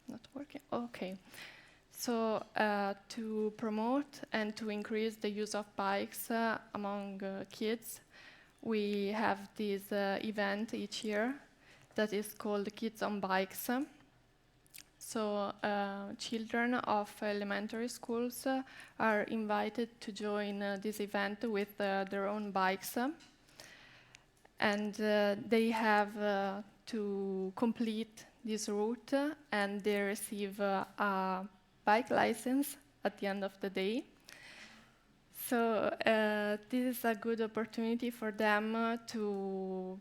Not working? Okay. So to promote and to increase the use of bikes among kids, we have this event each year that is called Kids on Bikes. So children of elementary schools are invited to join this event with their own bikes. And they have to complete this route, and they receive a bike license at the end of the day. So this is a good opportunity for them to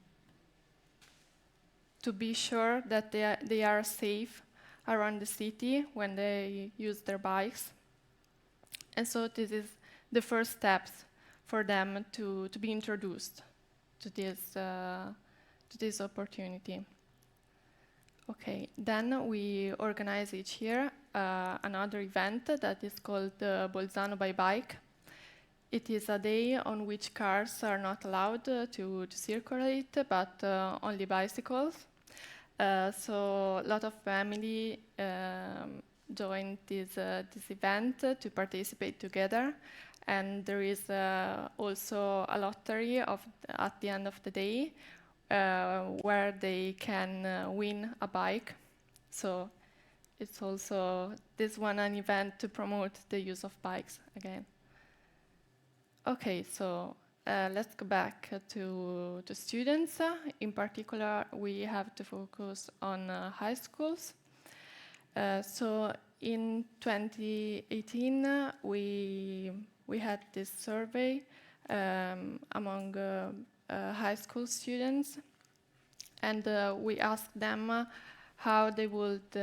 be sure that they are safe around the city when they use their bikes. And so this is the first steps for them to be introduced to this opportunity. Okay, then we organize each year another event that is called Bolzano by Bike. It is a day on which cars are not allowed to circulate, but only bicycles. So a lot of family join this event to participate together. And there is also a lottery at the end of the day where they can win a bike. So it's also this one an event to promote the use of bikes again. Okay, so let's go back to students. In particular, we have to focus on high schools. So in 2018, we had this survey among high school students, and we asked them how they would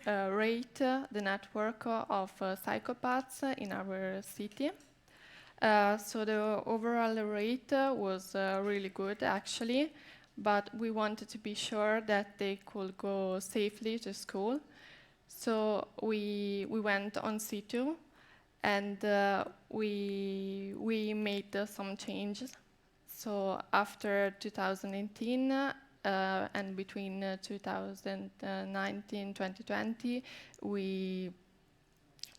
rate the network of psychopaths in our city. So the overall rate was really good, actually, but we wanted to be sure that they could go safely to school. So we went on C2, and we made some changes. So after 2018 and between 2019-2020, we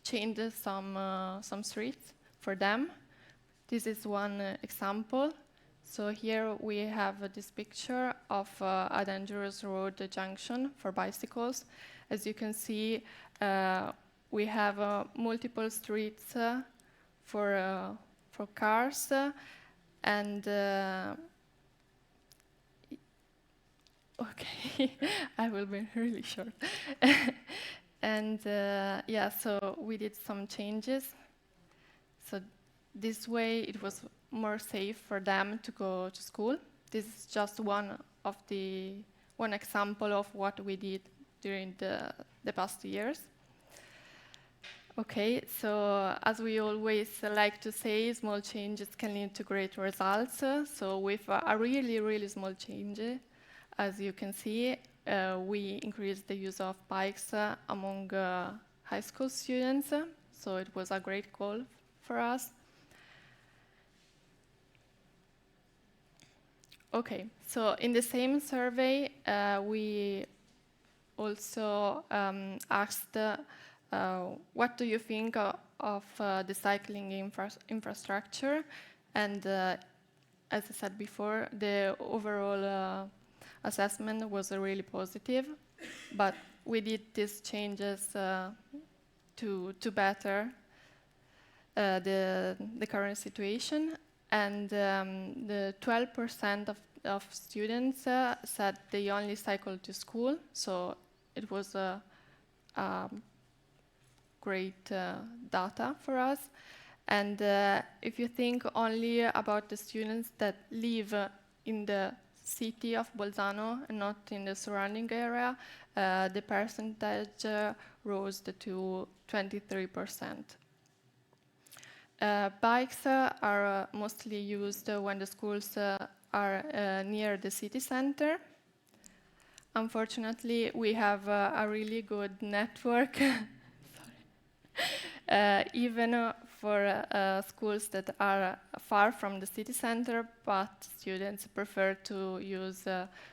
changed some streets for them. This is one example. So here we have this picture of a dangerous road junction for bicycles. As you can see, we have multiple streets for cars, and okay, I will be really short. And yeah, so we did some changes. So this way it was more safe for them to go to school. This is just one example of what we did during the past years. Okay, so as we always like to say, small changes can lead to great results. So with a really, really small change, as you can see, we increased the use of bikes among high school students. So it was a great goal for us. Okay, so in the same survey, we also asked what do you think of the cycling infrastructure? And as I said before, the overall assessment was really positive, but we did these changes to better the current situation, and the 12% of students said they only cycle to school, so it was great data for us. And if you think only about the students that live in the city of Bolzano and not in the surrounding area, the percentage rose to 23%. Bikes are mostly used when the schools are near the city center. Unfortunately, we have a really good network, even for schools that are far from the city center, but students prefer to use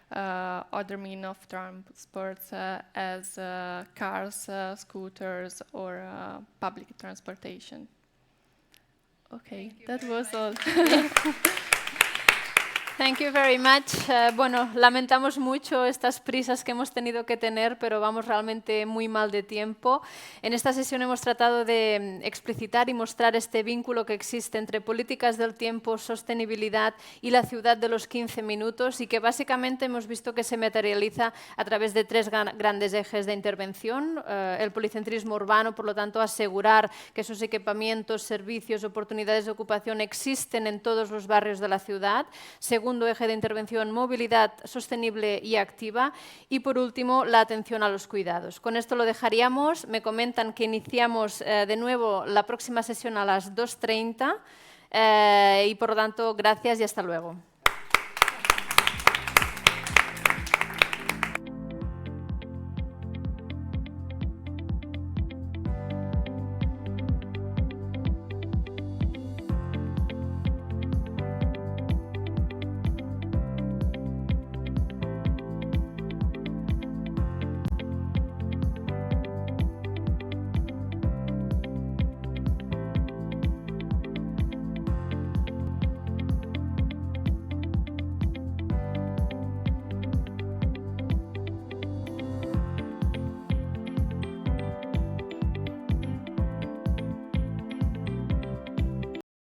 other means of transport as cars, scooters, or public transportation. Okay, that was all. Thank you very much. Bueno, lamentamos mucho estas prisas que hemos tenido que tener, pero vamos realmente muy mal de tiempo. En esta sesión hemos tratado de explicitar y mostrar este vínculo que existe entre políticas del tiempo, sostenibilidad y la ciudad de los 15 minutos, y que básicamente hemos visto que se materializa a través de tres grandes ejes de intervención. El policentrismo urbano, por lo tanto, asegurar que esos equipamientos, servicios, oportunidades de ocupación existen en todos los barrios de la ciudad. Segundo eje de intervención, movilidad sostenible y activa. Y por último, la atención a los cuidados. Con esto lo dejaríamos. Me comentan que iniciamos de nuevo la próxima sesión a las 2:30 y por lo tanto, gracias y hasta luego.